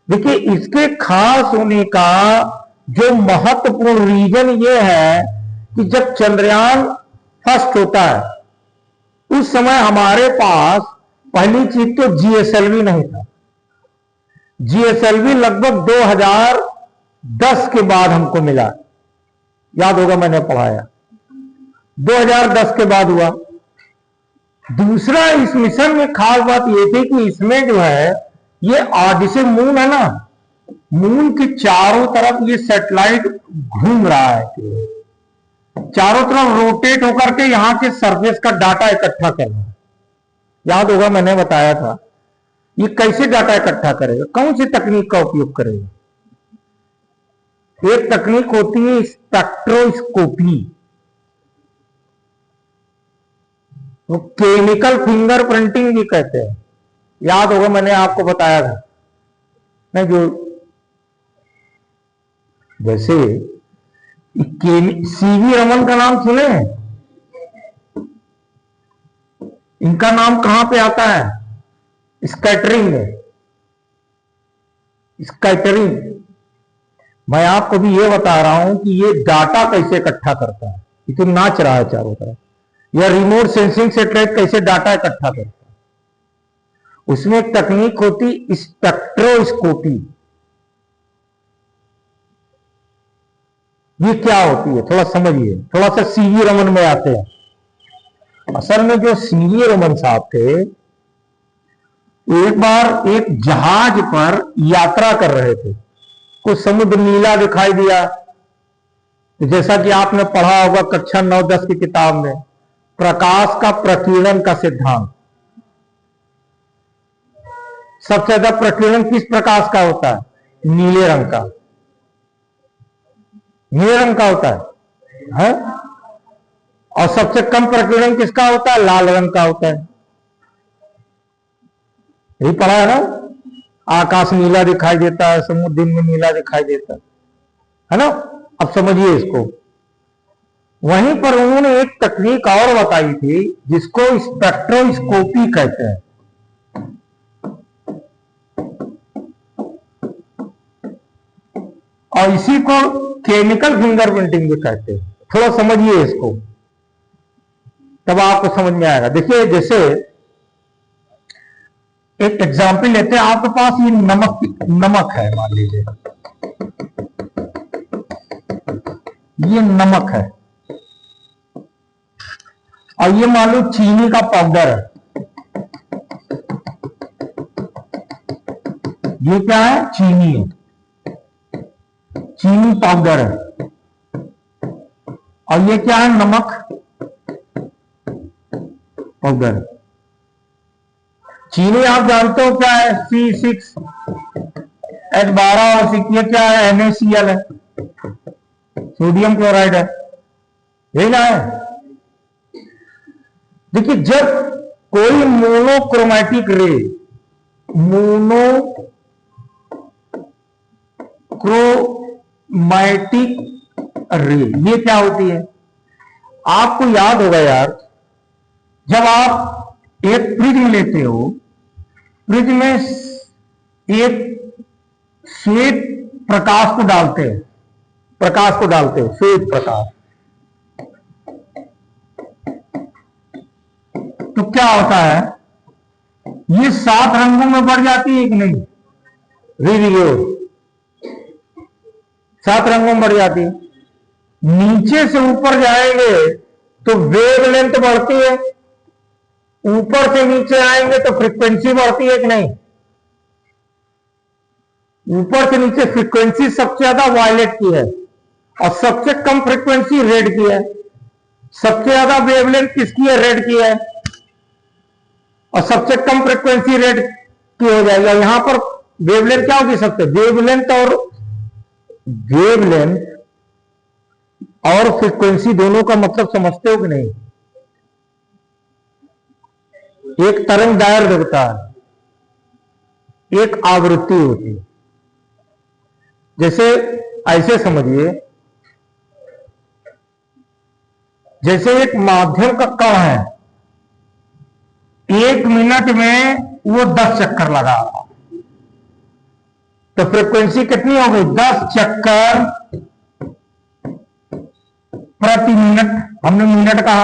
देखिए, इसके खास होने का जो महत्वपूर्ण रीजन ये है कि जब चंद्रयान फर्स्ट होता है उस समय हमारे पास पहली चीज तो जीएसएलवी नहीं था। जीएसएलवी लगभग 2010 के बाद हमको मिला, याद होगा मैंने पढ़ाया, 2010 के बाद हुआ। दूसरा, इस मिशन में खास बात यह थी कि इसमें जो है ये जैसे मून है ना, मून के चारों तरफ ये सैटेलाइट घूम रहा है, चारों तरफ रोटेट होकर के यहां के सरफेस का डाटा इकट्ठा कर रहा है। याद होगा मैंने बताया था ये कैसे डाटा इकट्ठा करेगा, कौन सी तकनीक का उपयोग करेगा। एक तकनीक होती है स्पेक्ट्रोस्कोपी, वो केमिकल फिंगरप्रिंटिंग भी कहते हैं। याद होगा मैंने आपको बताया था ना, जो जैसे सीवी रमन का नाम सुने हैं? इनका नाम कहां पे आता है? स्कैटरिंग में। स्कैटरिंग, मैं आपको भी ये बता रहा हूं कि ये डाटा कैसे इकट्ठा करता है। ये तो नाच रहा है चारों तरफ। या रिमोट सेंसिंग सैटेलाइट कैसे डाटा इकट्ठा करता है, उसमें एक तकनीक होती स्पेक्ट्रोस्कोपी। ये क्या होती है थोड़ा समझिए, थोड़ा सा सीवी रमन में आते हैं। असल में जो सीवी रमन साहब थे, एक बार एक जहाज पर यात्रा कर रहे थे, कुछ समुद्र नीला दिखाई दिया। तो जैसा कि आपने पढ़ा होगा कक्षा 9-10 की किताब में, प्रकाश का प्रकीर्णन का सिद्धांत। सबसे ज्यादा प्रकीर्णन किस प्रकाश का होता है? नीले रंग का। नीले रंग का होता है? और सबसे कम प्रकीर्णन किसका होता है? लाल रंग का होता है। यही पढ़ा है ना, आकाश नीला दिखाई देता है, समुद्र दिन में नीला दिखाई देता है ना। अब समझिए इसको। वहीं पर उन्होंने एक तकनीक और बताई थी जिसको स्पेक्ट्रोस्कोपी कहते हैं। और इसी को केमिकल फिंगरप्रिंटिंग भी कहते हैं। थोड़ा समझिए इसको, तब आपको समझ में आएगा। देखिए, जैसे एक एग्जाम्पल लेते हैं, आपके पास ये नमक है, मान लीजिए ये नमक है, और ये मान लो चीनी का पाउडर है। ये क्या है? चीनी है, चीनी पाउडर है। और ये क्या है? नमक पाउडर। चीनी आप जानते हो क्या है? C6H12 और ये क्या है? NaCl है, सोडियम क्लोराइड है, यही ना है। देखिए, जब कोई मोनोक्रोमैटिक रे, ये क्या होती है? आपको याद होगा यार, जब आप एक प्रिज्म लेते हो, प्रिज्म में एक श्वेत प्रकाश को डालते हैं, श्वेत प्रकाश, तो क्या होता है? ये 7 रंगों में बढ़ जाती है कि नहीं? रिवियो 7 रंगों में बढ़ जाती है। नीचे से ऊपर जाएंगे तो वेवलेंथ बढ़ती है, ऊपर से नीचे आएंगे तो फ्रीक्वेंसी बढ़ती है कि नहीं? ऊपर से नीचे फ्रीक्वेंसी सबसे ज्यादा वायलेट की है और सबसे कम फ्रीक्वेंसी रेड की है। सबसे ज्यादा वेवलेंथ किसकी है? रेड की है, और सबसे कम फ्रीक्वेंसी रेड की हो जाएगी। यहां पर वेवलेंथ क्या होगी? सबसे वेवलेंथ और फ्रीक्वेंसी दोनों का मतलब समझते हो कि नहीं? एक तरंग दैर्घ्य होता है, एक आवृत्ति होती है। जैसे ऐसे समझिए, जैसे एक माध्यम का कण है, 1 मिनट में वो 10 चक्कर लगा रहा है। तो फ्रीक्वेंसी कितनी हो गई? 10 चक्कर प्रति मिनट। हमने मिनट कहा,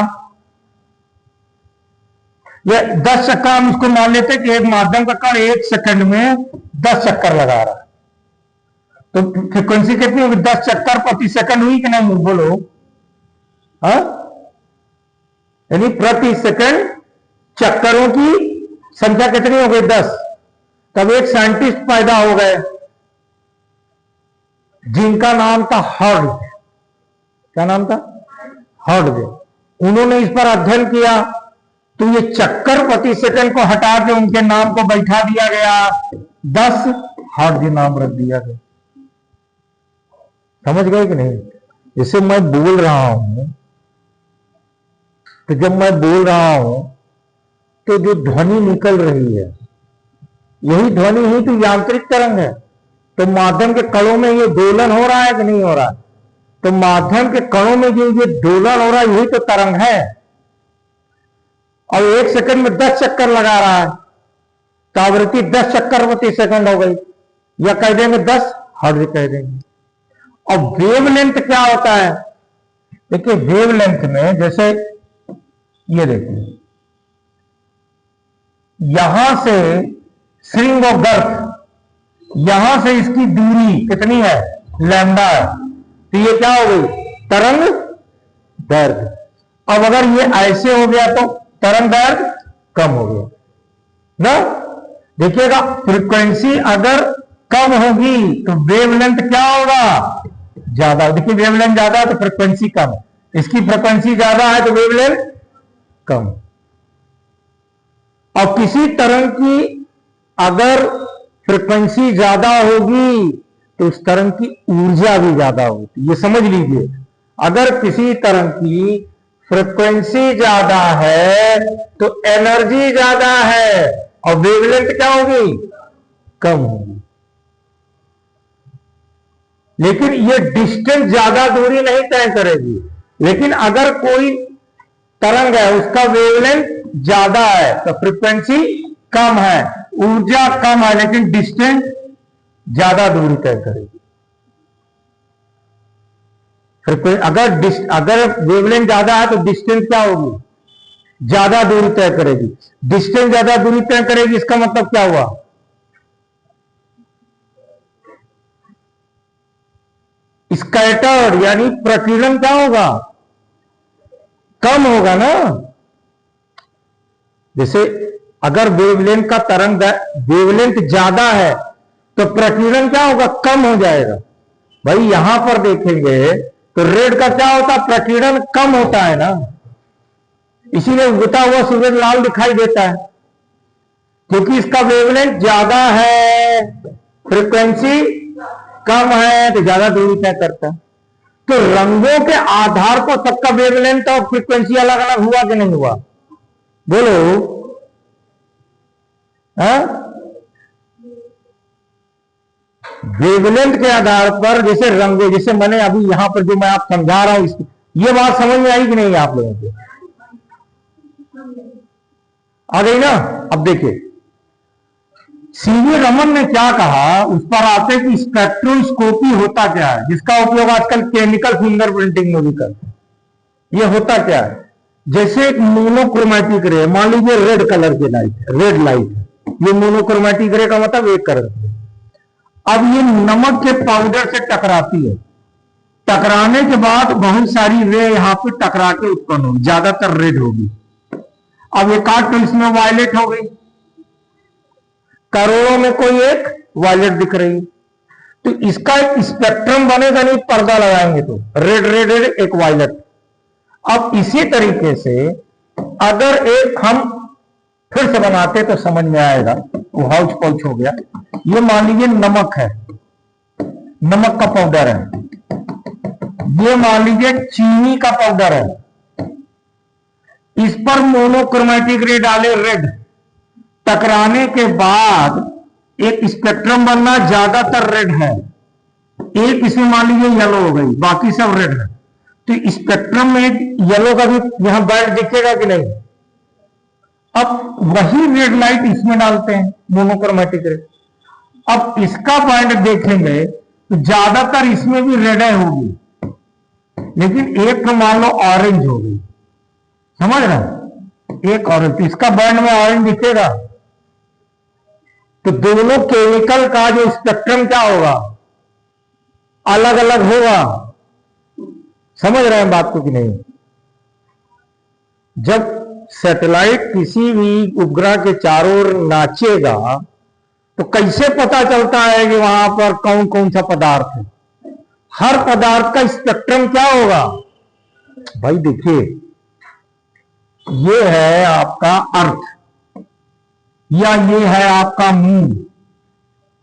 ये 10 चक्कर हम इसको मान लेते हैं कि एक माध्यम का कण 1 सेकंड में 10 चक्कर लगा रहा है। तो फ्रीक्वेंसी कितनी होगी? 10 चक्कर प्रति सेकंड हुई कि नहीं? बोलो। हाँ, यानी प्रति सेकंड चक्करों की संख्या कितनी हो गई? 10। तब एक साइंटिस्ट पैदा हो गए जिनका नाम था हर्ट्ज। क्या नाम था? हर्ट्ज। उन्होंने इस पर अध्ययन किया, तो ये चक्कर प्रति सेकंड को हटा के उनके नाम को बैठा दिया गया 10, हर्ट्ज नाम रख दिया गया। समझ गए कि नहीं? जैसे मैं बोल रहा हूं, तो जब मैं बोल रहा हूं तो जो ध्वनि निकल रही है, यही ध्वनि ही तो यांत्रिक तरंग है। तो माध्यम के कणों में ये दोलन हो रहा है कि नहीं हो रहा है? तो माध्यम के कणों में जो ये दोलन हो रहा है, यही तो तरंग है। और 1 सेकंड में 10 चक्कर लगा रहा है, तो आवृत्ति 10 चक्कर प्रति सेकंड हो गई, या कह देंगे 10 हर्ट्ज कह देंगे। और वेवलेंथ क्या होता है? देखिए वेवलेंथ में, जैसे ये देखिए, यहां से स्ट्रिंग ऑफ गर्थ, यहां से इसकी दूरी कितनी है? लैम्डा है। तो ये क्या हो गई? तरंग दैर्घ्य। अब अगर ये ऐसे हो गया तो तरंग दैर्घ्य कम हो गया ना। देखिएगा, फ्रीक्वेंसी अगर कम होगी तो वेवलेंथ क्या होगा? ज्यादा। देखिए वेवलेंथ ज्यादा है तो फ्रीक्वेंसी कम, इसकी फ्रीक्वेंसी ज्यादा है तो वेवलेंथ कम। और किसी तरंग की अगर फ्रीक्वेंसी ज्यादा होगी तो उस तरंग की ऊर्जा भी ज्यादा होती है। ये समझ लीजिए, अगर किसी तरंग की फ्रीक्वेंसी ज्यादा है तो एनर्जी ज्यादा है, और वेवलेंथ क्या होगी? कम होगी। लेकिन ये डिस्टेंस ज्यादा दूरी नहीं तय करेगी। लेकिन अगर कोई तरंग है, उसका वेवलेंथ ज्यादा है तो फ्रीक्वेंसी कम है, ऊर्जा कम है, लेकिन डिस्टेंस ज्यादा दूरी तय करेगी। अगर वेवलेंथ ज्यादा है तो डिस्टेंस क्या होगी? ज्यादा दूरी तय करेगी। डिस्टेंस ज्यादा दूरी तय करेगी, इसका मतलब क्या हुआ? स्कैटर्ड यानी प्रकीर्णन क्या होगा? कम होगा ना। जैसे अगर वेवलेंथ का तरंग वेवलेंथ ज्यादा है तो प्रकीर्णन क्या होगा? कम हो जाएगा। भाई यहां पर देखेंगे तो रेड का क्या होता है? प्रकीर्णन कम होता है ना, इसीलिए उगता हुआ सूरज लाल दिखाई देता है, क्योंकि इसका वेवलेंथ ज्यादा है, फ्रीक्वेंसी कम है, तो ज्यादा दूरी तय करता है। तो रंगों के आधार पर सबका वेवलेंथ और फ्रीक्वेंसी अलग अलग हुआ कि नहीं हुआ? बोलो। वेवलेंथ के आधार पर जैसे रंगों, जैसे मैंने अभी यहां पर जो मैं आप समझा रहा हूं, ये बात समझ में आई कि नहीं आप लोगों को? आ गई ना? अब देखिए सीवी रमन ने क्या कहा, उस पर आते कि स्पेक्ट्रोस्कोपी होता क्या है, जिसका उपयोग आजकल केमिकल फिंगरप्रिंटिंग में भी करते हैं। ये होता क्या है? जैसे एक मोनोक्रोमेटिक रे, मान लीजिए रेड कलर की लाइट, रेड लाइट, ये मोनोक्रोमेटिक रे का मतलब एक कलर। अब ये नमक के पाउडर से टकराती है, टकराने के बाद बहुत सारी रे यहां पे टकरा के उत्पन्न होगी, ज्यादातर रेड होगी। अब एक आध तो इसमें वायलेट हो गई, करोड़ों में कोई एक वायलेट दिख रही, तो इसका एक स्पेक्ट्रम बनेगा नहीं, पर्दा लगाएंगे तो रेड रेड रेड एक वायलेट। अब इसी तरीके से अगर एक हम फिर से बनाते तो समझ में आएगा, वो हाउच पौच हो गया। ये मान लीजिए नमक है, नमक का पाउडर है, ये मान लीजिए चीनी का पाउडर है, इस पर मोनोक्रोमेटिक रे डाले रेड, टकराने के बाद एक स्पेक्ट्रम बनना, ज्यादातर रेड है, एक इसमें मान लीजिए येलो हो गई, बाकी सब रेड है। तो स्पेक्ट्रम में येलो का भी यहां बैंड दिखेगा कि नहीं? अब वही रेड लाइट इसमें डालते हैं, मोनोक्रोमेटिक रेड। अब इसका पॉइंट देखेंगे तो ज्यादातर इसमें भी रेड होगी, लेकिन एक तो मान लो ऑरेंज होगी, समझ रहे हैं, एक ऑरेंज, तो इसका बैंड में ऑरेंज दिखेगा। तो दोनों केमिकल का जो स्पेक्ट्रम क्या होगा, अलग अलग होगा। समझ रहे हैं बात को कि नहीं? जब सैटेलाइट किसी भी उपग्रह के चारों ओर नाचेगा तो कैसे पता चलता है कि वहां पर कौन कौन सा पदार्थ है? हर पदार्थ का स्पेक्ट्रम क्या होगा भाई? देखिए, ये है आपका अर्थ या ये है आपका मून।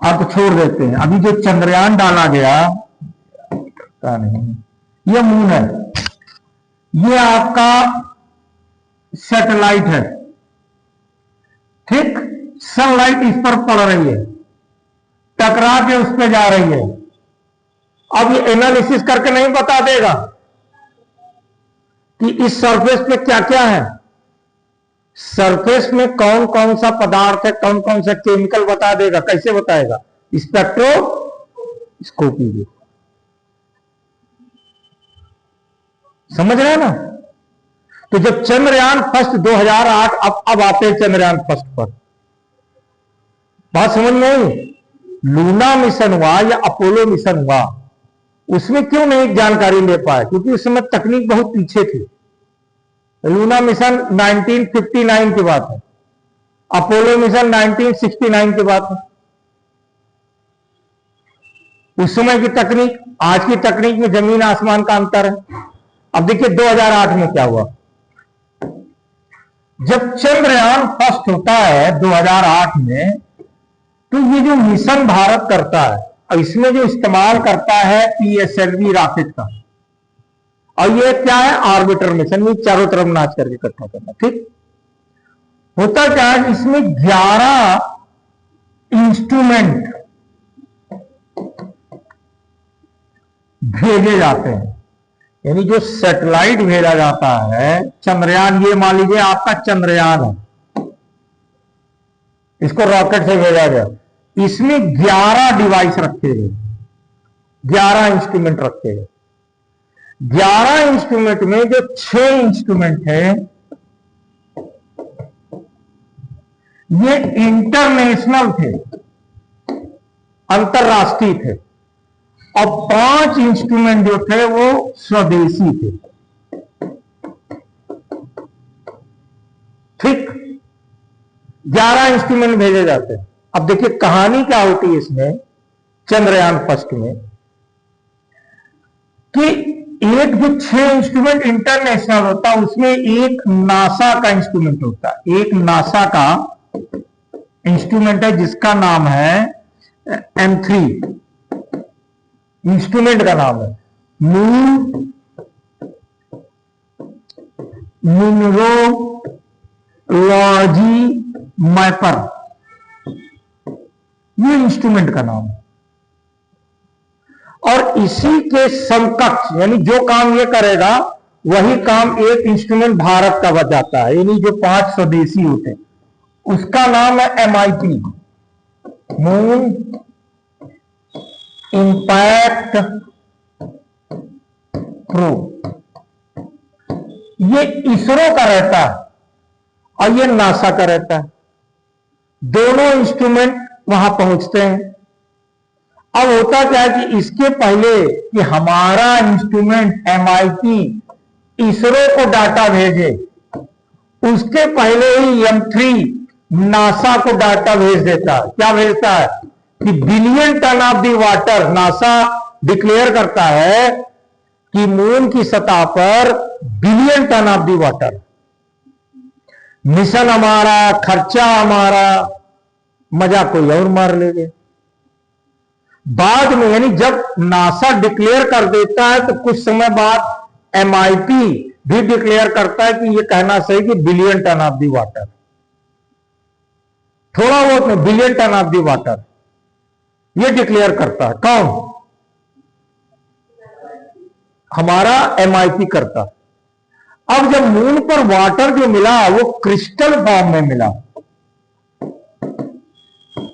अर्थ छोड़ देते हैं, अभी जो चंद्रयान डाला गया पता नहीं, ये मून है, ये आपका सैटेलाइट है, ठीक। सनलाइट इस पर पड़ रही है, टकरा के उस पर जा रही है। अब ये एनालिसिस करके नहीं बता देगा कि इस सरफेस पे क्या क्या है, सरफेस में कौन कौन सा पदार्थ है, कौन कौन सा केमिकल बता देगा। कैसे बताएगा? स्पेक्ट्रोस्कोपी से। समझ रहे हैं ना? तो जब चंद्रयान फर्स्ट 2008, अब आते हैं चंद्रयान फर्स्ट पर, बात समझ में आई? लूना मिशन हुआ या अपोलो मिशन हुआ, उसमें क्यों नहीं जानकारी ले पाए? क्योंकि उस समय तकनीक बहुत पीछे थी। लूना मिशन 1959 की बात है, अपोलो मिशन 1969 की बात है। उस समय की तकनीक, आज की तकनीक में जमीन आसमान का अंतर है। अब देखिए 2008 में क्या हुआ। जब चंद्रयान फर्स्ट होता है 2008 में, तो ये जो मिशन भारत करता है, और इसमें जो इस्तेमाल करता है PSLV रॉकेट का, और ये क्या है? ऑर्बिटर मिशन, ये चारों तरफ नाच करके इकट्ठा करना, ठीक। होता क्या है, इसमें 11 इंस्ट्रूमेंट भेजे जाते हैं। यानी जो सैटेलाइट भेजा जाता है, चंद्रयान, ये मान लीजिए आपका चंद्रयान है, इसको रॉकेट से भेजा गया, इसमें 11 डिवाइस रखे गए, 11 इंस्ट्रूमेंट रखे गए। 11 इंस्ट्रूमेंट में जो 6 इंस्ट्रूमेंट है ये इंटरनेशनल थे, अंतरराष्ट्रीय थे, और 5 इंस्ट्रूमेंट जो थे वो स्वदेशी थे, ठीक। 11 इंस्ट्रूमेंट भेजे जाते हैं। अब देखिए कहानी क्या होती है इसमें, चंद्रयान फर्स्ट में, कि एक जो 6 इंस्ट्रूमेंट इंटरनेशनल होता है, उसमें एक नासा का इंस्ट्रूमेंट होता है। एक नासा का इंस्ट्रूमेंट है जिसका नाम है M3, इंस्ट्रूमेंट का नाम है मून मिनरोलॉजी मैपर, ये इंस्ट्रूमेंट का नाम है। और इसी के समकक्ष, यानी जो काम ये करेगा वही काम एक इंस्ट्रूमेंट भारत का बचाता है, यानी जो 5 स्वदेशी होते हैं, उसका नाम है MIP, मून इंपैक्ट प्रोब। ये इसरो का रहता है और ये नासा का रहता है। दोनों इंस्ट्रूमेंट वहां पहुंचते हैं। अब होता क्या है कि इसके पहले कि हमारा इंस्ट्रूमेंट MIP इसरो को डाटा भेजे, उसके पहले ही M3 नासा को डाटा भेज देता है। क्या भेजता है कि billion ton of the water, NASA declare करता है कि मून की सतह पर billion ton of the water. Mission हमारा, खर्चा हमारा, मजा कोई और मार लेंगे। बाद में, यानी जब नासा डिक्लेयर कर देता है तो कुछ समय बाद MIP भी डिक्लेयर करता है कि ये कहना सही कि billion ton of the water, थोड़ा बहुत में billion ton of the water, ये डिक्लेयर करता है। कौन? हमारा MIP करता। अब जब मून पर वाटर जो मिला वो क्रिस्टल फॉर्म में मिला,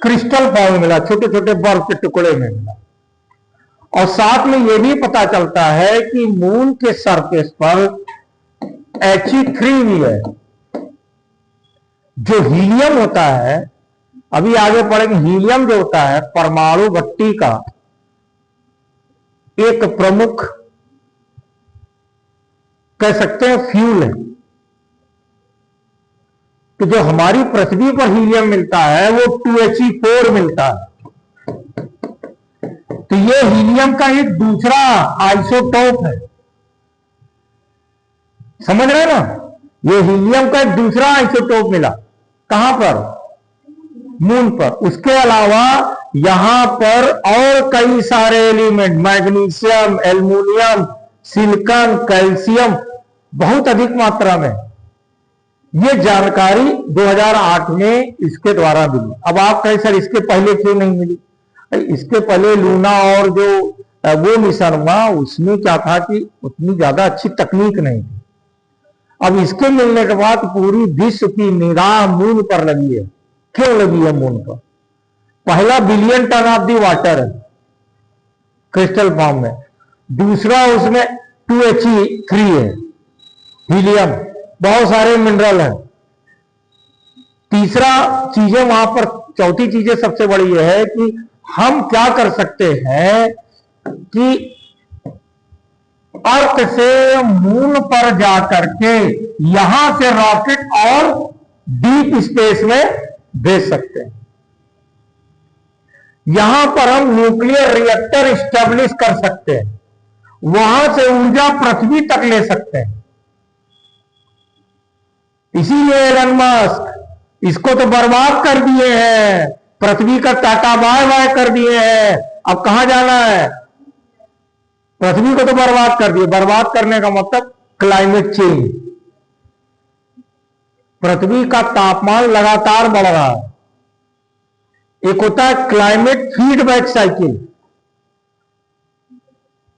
क्रिस्टल फॉर्म में मिला, छोटे छोटे बर्फ के टुकड़े में मिला। और साथ में यह भी पता चलता है कि मून के सरफेस पर He3 भी है। जो हीलियम होता है, अभी आगे पढ़ेंगे, हीलियम जो होता है परमाणु भट्टी का एक प्रमुख कह सकते हैं फ्यूल है। तो जो हमारी पृथ्वी पर हीलियम मिलता है वो 2He4 मिलता है। तो ये हीलियम का एक दूसरा आइसोटोप है, समझ रहे ना? ये हीलियम का एक दूसरा आइसोटोप मिला, कहां पर? मून पर। उसके अलावा यहां पर और कई सारे element, magnesium, aluminium, silicon, calcium बहुत अधिक मात्रा में। ये जानकारी 2008 में इसके द्वारा मिली। अब आप कहें सर इसके पहले क्यों नहीं मिली? इसके पहले लूना और जो वो मिशन हुआ उसमें क्या था कि उतनी ज्यादा अच्छी तकनीक नहीं थी। अब इसके मिलने के बाद पूरी विश्व की निगाह मून पर लगी है। क्यों लगी है मून पर? पहला billion ton of the water है क्रिस्टल फॉर्म में, दूसरा उसमें 2He3 है, हीलियम, बहुत सारे मिनरल हैं, तीसरा चीजें वहां पर, चौथी चीजें सबसे बड़ी यह है कि हम क्या कर सकते हैं कि अर्थ से मून पर जाकर के यहां से रॉकेट और डीप स्पेस में भेज सकते हैं। यहां पर हम न्यूक्लियर रिएक्टर स्टैब्लिश कर सकते हैं, वहां से ऊर्जा पृथ्वी तक ले सकते हैं। इसीलिए एलन मस्क इसको तो बर्बाद कर दिए हैं, पृथ्वी का टाटा बाय बाय कर दिए हैं। अब कहां जाना है? पृथ्वी को तो बर्बाद कर दिए। बर्बाद करने का मतलब क्लाइमेट चेंज, पृथ्वी का तापमान लगातार बढ़ रहा है। एक होता है क्लाइमेट फीडबैक साइकिल।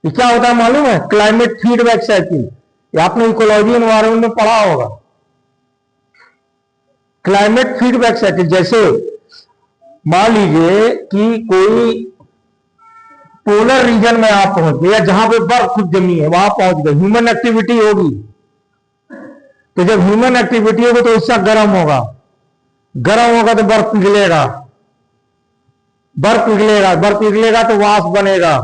ये क्या होता है मालूम है? क्लाइमेट फीडबैक साइकिल, ये आपने इकोलॉजी एनवायरमेंट में पढ़ा होगा। क्लाइमेट फीडबैक साइकिल, जैसे मान लीजिए कि कोई पोलर रीजन में आप पहुंच गए या जहां पे बर्फ खुद जमी है वहां पहुंच गए, ह्यूमन एक्टिविटी होगी। तो जब ह्यूमन एक्टिविटी होगी तो उससे गर्म होगा, गर्म होगा तो बर्फ पिघलेगा, बर्फ पिघलेगा, बर्फ पिघलेगा तो वाष्प बनेगा।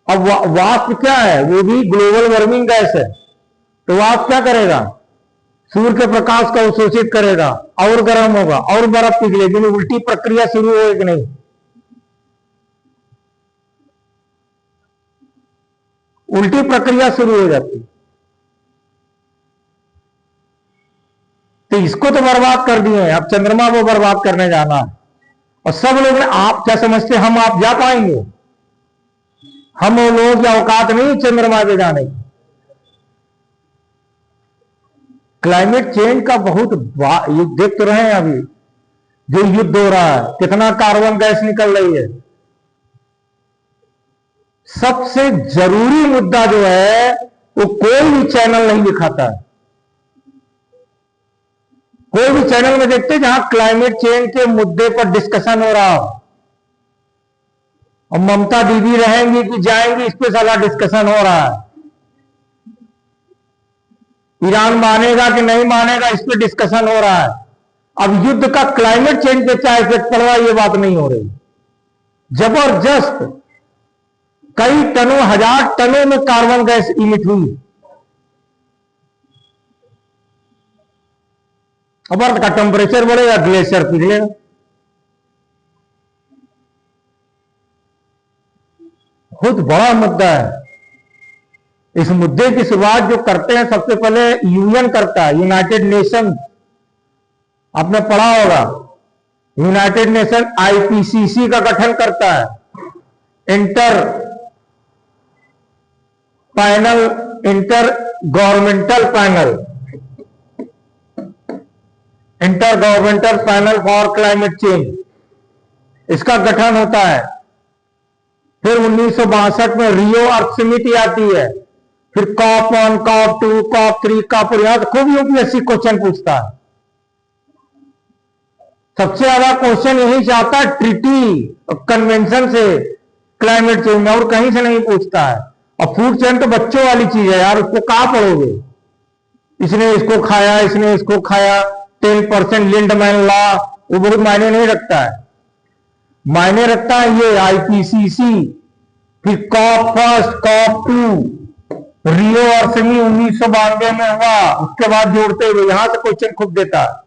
अब वाष्प क्या है? वो भी ग्लोबल वार्मिंग गैस है। तो वाष्प क्या करेगा? सूर्य के प्रकाश को अवशोषित करेगा और गर्म होगा और बर्फ पिघलेगी। उल्टी प्रक्रिया शुरू होगी कि नहीं? उल्टी प्रक्रिया शुरू हो जाती। तो इसको तो बर्बाद कर दिए, अब चंद्रमा को बर्बाद करने जाना है। और सब लोग, आप क्या समझते हम आप जा पाएंगे? हम लोगों की औकात नहीं चंद्रमा पे जाने की। क्लाइमेट चेंज का बहुत देख तो रहे हैं अभी जो युद्ध हो रहा है, कितना कार्बन गैस निकल रही है। सबसे जरूरी मुद्दा जो है वो कोई भी चैनल नहीं दिखाता है। कोई भी चैनल में देखते जहां क्लाइमेट चेंज के मुद्दे पर डिस्कशन हो रहा हो, और ममता दीदी रहेंगी कि जाएंगी, इस पे सारा डिस्कशन हो रहा है। ईरान मानेगा कि नहीं मानेगा, इस पे डिस्कशन हो रहा है। अब युद्ध का क्लाइमेट चेंज पे क्या इफेक्ट पड़ रहा है, ये बात नहीं हो रही। जबरदस्त कई टनों, 1000 टनों में कार्बन गैस इमिट हुई। अब अर्थ का टेम्परेचर बढ़ेगा, ग्लेशियर पिघलेगा। बहुत बड़ा मुद्दा है। इस मुद्दे की शुरुआत जो करते हैं सबसे पहले यूएन करता है, यूनाइटेड नेशन। आपने पढ़ा होगा, यूनाइटेड नेशन आईपीसीसी का गठन करता है, inter governmental panel for climate change, इसका गठन होता है। फिर 1962 में रियो अर्थ समिति आती है, फिर कॉप 1, कॉप 2, कॉप 3, कॉप 4, यहां खूब यूपीएससी क्वेश्चन पूछता है। सबसे ज्यादा क्वेश्चन यही चाहता है ट्रीटी कन्वेंशन से क्लाइमेट चेंज में, और कहीं से नहीं पूछता है। और फूड चेन तो बच्चों वाली चीज है यार, उसको कहां पढ़ोगे। इसने इसको खाया, इसने इसको खाया, 10% लिंडमैन लॉ, वो बहुत मायने नहीं रखता है। मायने रखता है ये आईपीसीसी, फिर कॉप फर्स्ट, कॉप 2, रियो और सिमी 1992 में हुआ, उसके बाद जोड़ते हुए यहां से क्वेश्चन खूब देता है।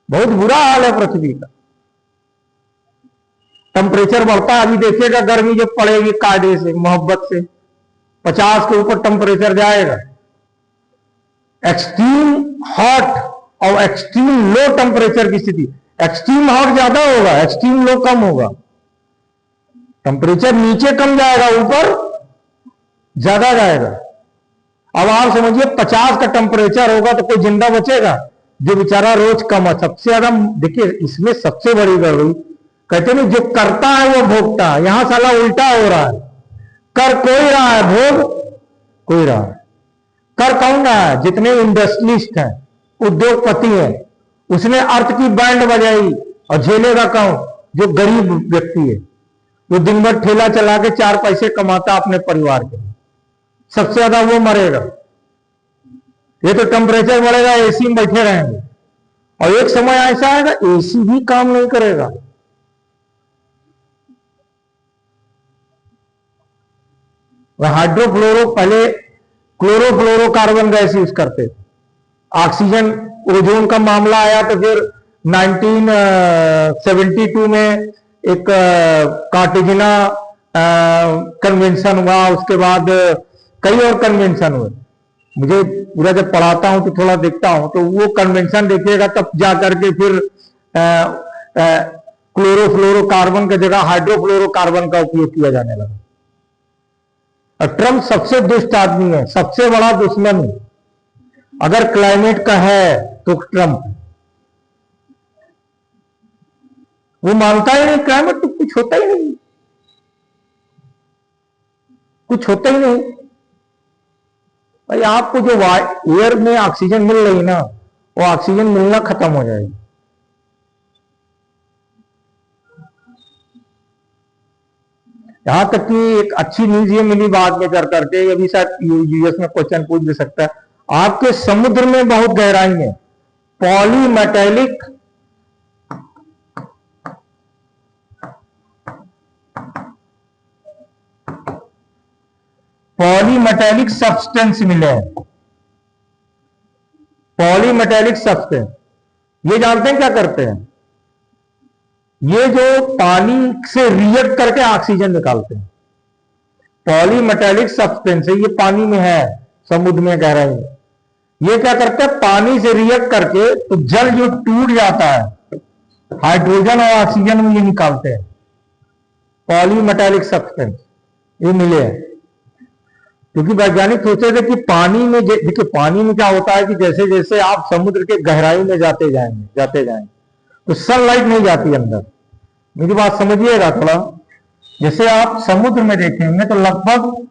बहुत बुरा हाल है पृथ्वी का। टेम्परेचर बढ़ता है, अभी देखिएगा गर्मी जब पड़ेगी कायदे से, मोहब्बत से 50 के ऊपर टेम्परेचर जाएगा। एक्सट्रीम हॉट और एक्सट्रीम लो टेम्परेचर की स्थिति, एक्सट्रीम हॉट ज्यादा होगा, एक्सट्रीम लो कम होगा। टेम्परेचर नीचे कम जाएगा, ऊपर ज्यादा जाएगा। अब आप समझिए 50 का टेम्परेचर होगा तो कोई जिंदा बचेगा? जो बेचारा रोज कम है। सबसे ज्यादा देखिए इसमें सबसे बड़ी गड़बड़ी, कहते नहीं जो करता है वो भोगता है, यहां साला उल्टा हो रहा है। कर कोई रहा है, भोग कोई रहा है। कर कौन रहा है? जितने इंडस्ट्रियलिस्ट हैं, उद्योगपति हैं, उसने अर्थ की बैंड बजाई, और झेलेगा कौन? जो गरीब व्यक्ति है, जो दिन भर ठेला चला के 4 पैसे कमाता अपने परिवार के, सबसे ज्यादा वो मरेगा। ये तो टेम्परेचर बढ़ेगा, एसी में बैठे रहेंगे, और एक समय ऐसा आएगा एसी भी काम नहीं करेगा। हाइड्रोफ्लोरो, पहले क्लोरोफ्लोरोकार्बन गैस यूज करते थे, ऑक्सीजन, ओजोन का मामला आया तो फिर 1972 में एक कार्टेजिना कन्वेंशन हुआ, उसके बाद कई और कन्वेंशन हुए। मुझे पूरा जब पढ़ाता हूं तो थोड़ा देखता हूं, तो वो कन्वेंशन देखिएगा तब जाकर के फिर क्लोरोफ्लोरोकार्बन की जगह हाइड्रोफ्लोरोकार्बन का उपयोग किया जाने लगा। और ट्रंप सबसे दुष्ट आदमी है, सबसे बड़ा दुश्मन अगर क्लाइमेट का है तो ट्रंप। वो मानता ही नहीं क्लाइमेट तो कुछ होता ही नहीं, कुछ होता ही नहीं। भाई आपको जो एयर में ऑक्सीजन मिल रही ना, वो ऑक्सीजन मिलना खत्म हो जाएगी। यहां तक कि एक अच्छी न्यूज ये मिली बाद में कर करके, अभी शायद यूएस में क्वेश्चन पूछ भी सकता है, आपके समुद्र में बहुत गहराई है पॉलीमेटेलिक सब्सटेंस मिले हैं। पॉलीमेटेलिक सब्सटेंस, ये जानते हैं क्या करते हैं? ये जो पानी से रिएक्ट करके ऑक्सीजन निकालते हैं, पॉलीमेटेलिक सब्सटेंस है, ये पानी में है, समुद्र में गहराई में। ये क्या करते हैं? पानी से रिएक्ट करके तो जल जो टूट जाता है, हाइड्रोजन और ऑक्सीजन में ये निकालते हैं पॉलीमेटेलिक सब्सटेंस, ये मिले हैं। क्योंकि वैज्ञानिक सोचे थे कि पानी में, देखिए पानी में क्या होता है कि जैसे जैसे आप समुद्र के गहराई में जाते जाएंगे तो सनलाइट नहीं जाती अंदर। मेरी बात समझिएगा थोड़ा। जैसे आप समुद्र में देखेंगे तो लगभग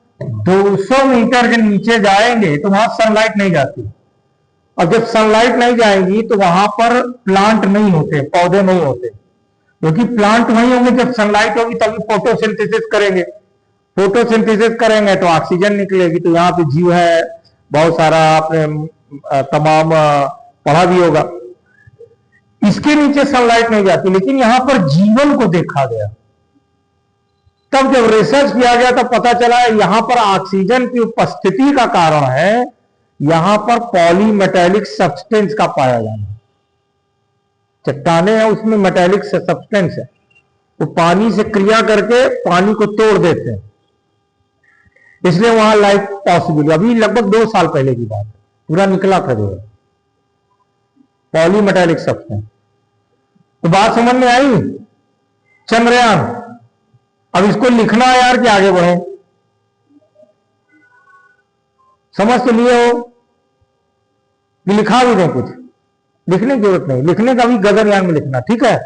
200 मीटर के नीचे जाएंगे तो वहां सनलाइट नहीं जाती, और जब सनलाइट नहीं जाएगी तो वहां पर प्लांट नहीं होते, पौधे नहीं होते, क्योंकि प्लांट वही होंगे जब सनलाइट होगी तभी फोटोसिंथेसिस करेंगे। फोटोसिंथेसिस करेंगे तो ऑक्सीजन निकलेगी, तो यहाँ पे जीव है बहुत सारा, आपने तमाम पढ़ा भी होगा। इसके नीचे सनलाइट नहीं जाती, लेकिन यहां पर जीवन को देखा गया। तब जब रिसर्च किया गया तो पता चला यहां पर ऑक्सीजन की उपस्थिति का कारण है यहां पर पॉलीमेटेलिक सब्सटेंस का पाया जाना। चट्टाने हैं उसमें मेटेलिक सब्सटेंस है, वो पानी से क्रिया करके पानी को तोड़ देते हैं, इसलिए वहां लाइफ पॉसिबल। अभी लगभग 2 साल पहले की बात है, पूरा निकला था जो पॉलीमेटेलिक सब्सटेंस। तो बात समझ में आई? चंद्रयान, अब इसको लिखना है यार कि आगे बढ़े, समझ के लिए हो कि लिखा भी दें? कुछ लिखने की जरूरत नहीं, लिखने का भी गगनयान में लिखना, ठीक है?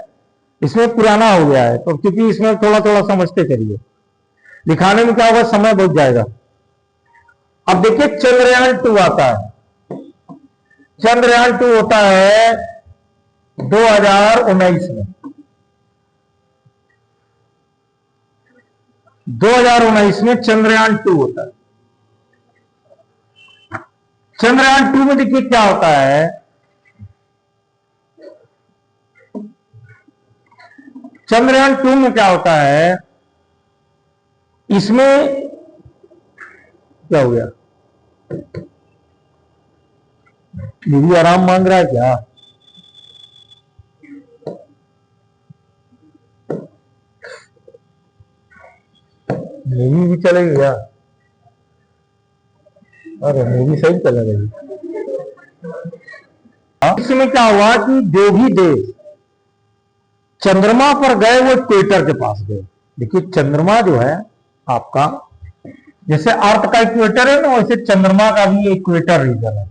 इसमें पुराना हो गया है तो, क्योंकि इसमें थोड़ा थोड़ा समझते करिए। दिखाने में क्या होगा, समय बहुत जाएगा। अब देखिए चंद्रयान-2 आता है। चंद्रयान-2 होता है 2019 में। 2019 में चंद्रयान-2 होता है। चंद्रयान-2 में देखिए क्या होता है, चंद्रयान-2 में क्या होता है, इसमें क्या हो गया, ये भी आराम मांग रहा है क्या? मूवी भी चलेगी क्या? अरे मूवी सही चला रही। इसमें क्या हुआ कि जो भी देश चंद्रमा पर गए वो इक्वेटर के पास गए। देखिए चंद्रमा जो है आपका, जैसे अर्थ का इक्वेटर है ना, वैसे चंद्रमा का भी इक्वेटर रीजन है।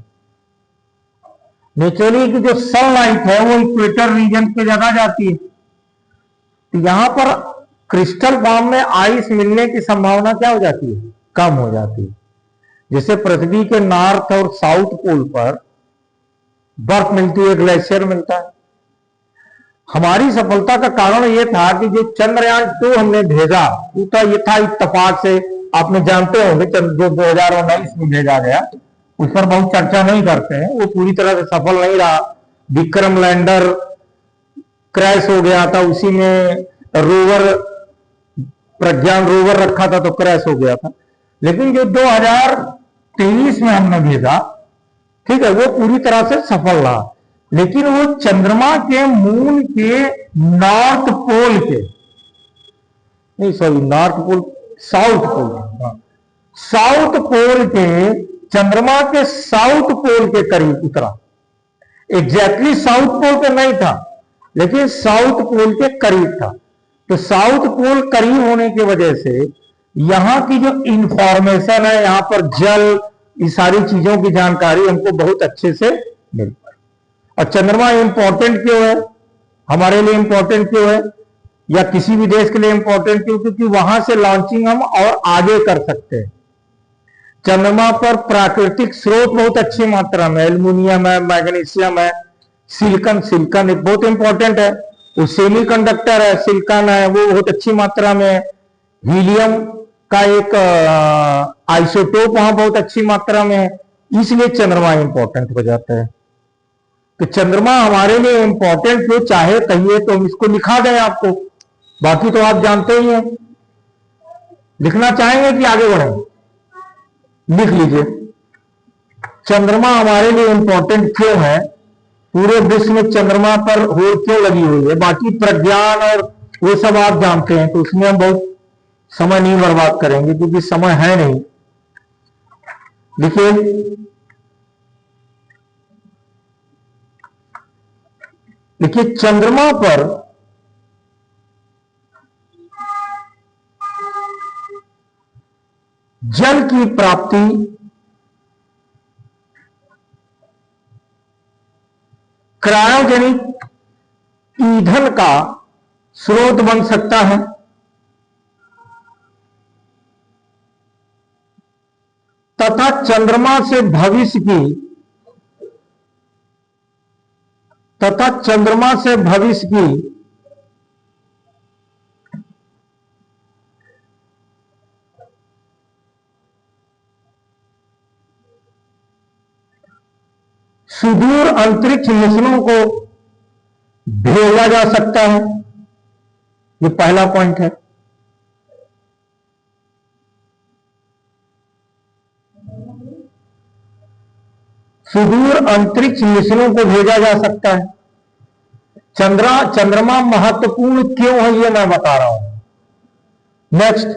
नेचुरली की जो सनलाइट है वो इक्वेटर रीजन पे ज्यादा जाती है, तो यहां पर क्रिस्टल फॉर्म में आइस मिलने की संभावना क्या हो जाती है, कम हो जाती है। जैसे पृथ्वी के नॉर्थ और साउथ पोल पर बर्फ मिलती है, ग्लेशियर मिलता है। हमारी सफलता का कारण यह था कि जो चंद्रयान-2 हमने भेजा, ये था इत्तेफाक से, आपने जानते होंगे जो 2019 में भेजा गया, उस पर बहुत चर्चा नहीं करते हैं, वो पूरी तरह से सफल नहीं रहा। विक्रम लैंडर क्रैश हो गया था, उसी में रोवर, प्रज्ञान रोवर रखा था तो क्रैश हो गया था। लेकिन जो 2023 में हमने भेजा, ठीक है, वो पूरी तरह से सफल रहा। लेकिन वो चंद्रमा के मून के नॉर्थ पोल के, नहीं sorry north pole, south pole, south pole के, चंद्रमा के साउथ पोल के करीब उतरा। एग्जैक्टली साउथ पोल पे नहीं था, लेकिन साउथ पोल के करीब था। तो साउथ पोल करीब होने की वजह से यहां की जो इंफॉर्मेशन है, यहां पर जल, इस सारी चीजों की जानकारी हमको बहुत अच्छे से मिल पाई। और चंद्रमा इंपॉर्टेंट क्यों है, हमारे लिए इंपॉर्टेंट क्यों है, या किसी भी देश के लिए इंपॉर्टेंट क्यों, क्योंकि वहां से लॉन्चिंग हम और आगे कर सकते हैं। चंद्रमा पर प्राकृतिक स्रोत बहुत अच्छी मात्रा में, एल्युमिनियम है, मैग्नीशियम है, सिलिकॉन, सिलिकॉन बहुत इंपॉर्टेंट है, वो सेमीकंडक्टर है, सिलिकॉन है, वो बहुत अच्छी मात्रा में है। हीलियम का एक आइसोटोप वहां बहुत अच्छी मात्रा में है, इसलिए चंद्रमा इंपॉर्टेंट हो जाता है। तो चंद्रमा हमारे लिए इंपॉर्टेंट क्यों, चाहे कहिए तो हम इसको लिखा दें आपको, बाकी तो आप जानते ही हैं। लिखना चाहेंगे कि आगे बढ़े, लिख लीजिए। चंद्रमा हमारे लिए इंपॉर्टेंट क्यों है, पूरे विश्व में चंद्रमा पर होड़ क्यों लगी हुई है, बाकी प्रज्ञान और वो सब आप जानते हैं, तो उसमें हम बहुत समय नहीं बर्बाद करेंगे क्योंकि समय है नहीं। देखिए देखिए चंद्रमा पर जल की प्राप्ति क्रायोजेनिक ईंधन का स्रोत बन सकता है, तथा चंद्रमा से भविष्य की सुदूर अंतरिक्ष मिशनों को भेजा जा सकता है। ये पहला पॉइंट है। सुदूर अंतरिक्ष मिशनों को भेजा जा सकता है। चंद्रमा महत्वपूर्ण क्यों है ये मैं बता रहा हूं। नेक्स्ट,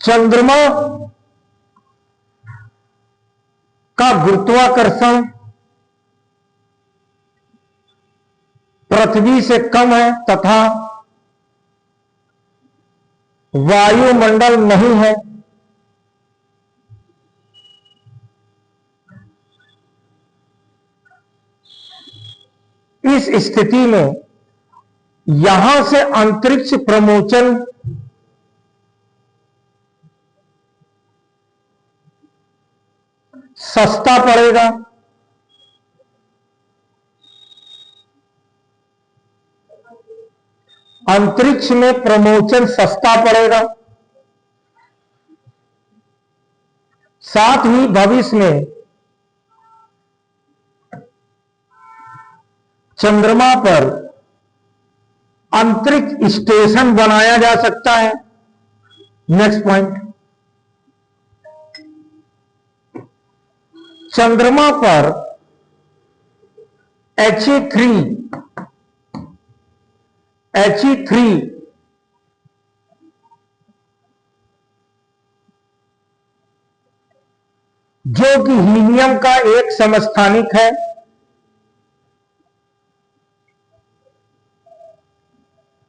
चंद्रमा का गुरुत्वाकर्षण पृथ्वी से कम है तथा वायुमंडल नहीं है। इस स्थिति में यहां से अंतरिक्ष प्रमोशन सस्ता पड़ेगा, अंतरिक्ष में प्रमोशन सस्ता पड़ेगा। साथ ही भविष्य में चंद्रमा पर अंतरिक्ष स्टेशन बनाया जा सकता है। नेक्स्ट पॉइंट, चंद्रमा पर He3 जो कि हीलियम का एक समस्थानिक है,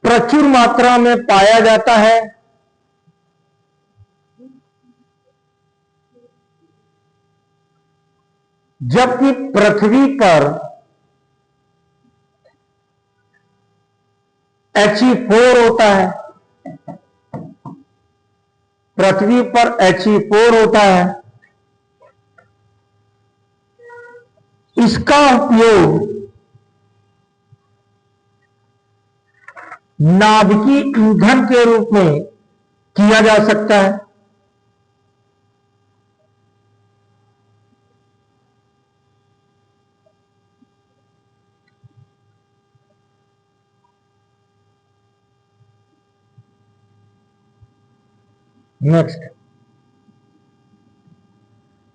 प्रचुर मात्रा में पाया जाता है। जबकि पृथ्वी पर He4 होता है, पृथ्वी पर He4 होता है। इसका उपयोग नाभिकीय ईंधन के रूप में किया जा सकता है। नेक्स्ट,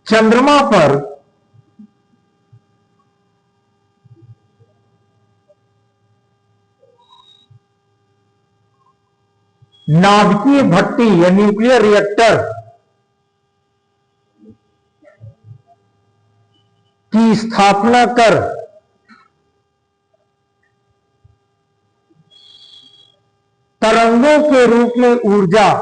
चंद्रमा पर नाभिकीय भट्टी या न्यूक्लियर रिएक्टर की स्थापना कर तरंगों के रूप में ऊर्जा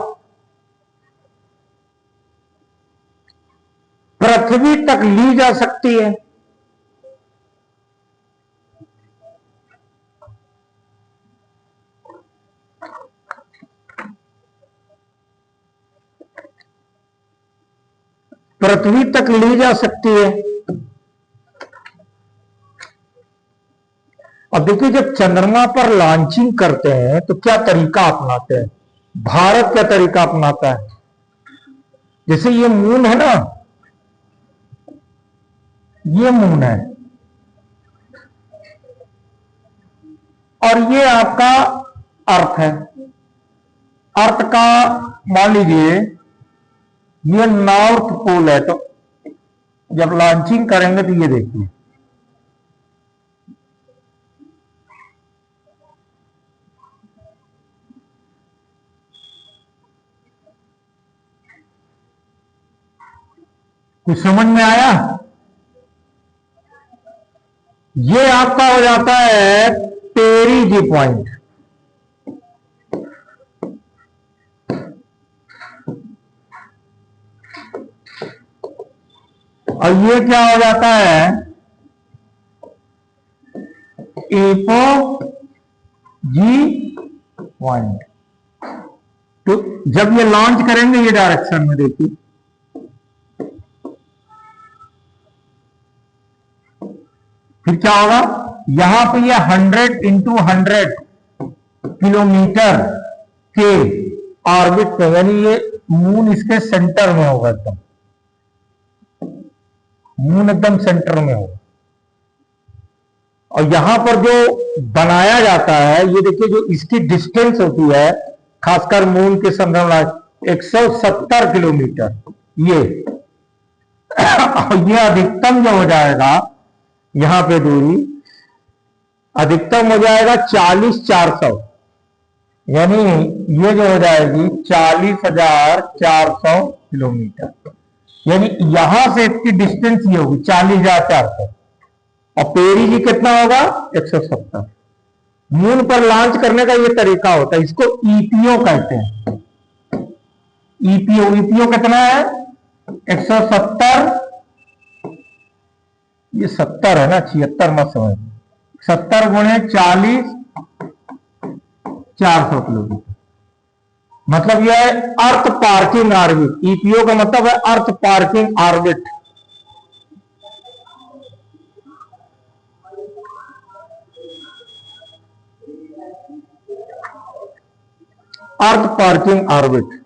पृथ्वी तक ली जा सकती है। पृथ्वी तक ली जा सकती है। अब देखिए, जब चंद्रमा पर लॉन्चिंग करते हैं तो क्या तरीका अपनाते हैं, भारत क्या तरीका अपनाता है। जैसे ये मून है ना, ये मून है और ये आपका अर्थ है। अर्थ का मान लीजिए ये नॉर्थ पोल है, तो जब लॉन्चिंग करेंगे तो ये देखिए कुछ समझ में आया। ये आपका हो जाता है पेरिजी पॉइंट। और ये क्या हो जाता है, एपोजी पॉइंट। तो जब ये लॉन्च करेंगे ये डायरेक्शन में देखिए, फिर क्या होगा, यहां पे ये 100 × 100 किलोमीटर के ऑर्बिट पे, यानी ये मून इसके सेंटर में होगा, एकदम मून एकदम सेंटर में होगा। और यहां पर जो बनाया जाता है, ये देखिए जो इसकी डिस्टेंस होती है खासकर मून के संदर्भ में 170 किलोमीटर, ये ये अधिकतम जो हो जाएगा, यहां पे दूरी अधिकतम हो जाएगा 40,400, यानी ये जो हो जाएगी 40,400 किलोमीटर, यानी यहां से इसकी डिस्टेंस ये होगी 40,400। और पेरिजी कितना होगा, 170। मून पर लॉन्च करने का ये तरीका होता है, इसको ईपीओ कहते हैं। ईपीओ कितना है, 170, ये 70 है ना, 76 मत समझ, 70 × 40 400 किलोमीटर। मतलब यह है अर्थ पार्किंग ऑर्बिट। ईपीओ का मतलब है अर्थ पार्किंग ऑर्बिट। अर्थ पार्किंग ऑर्बिट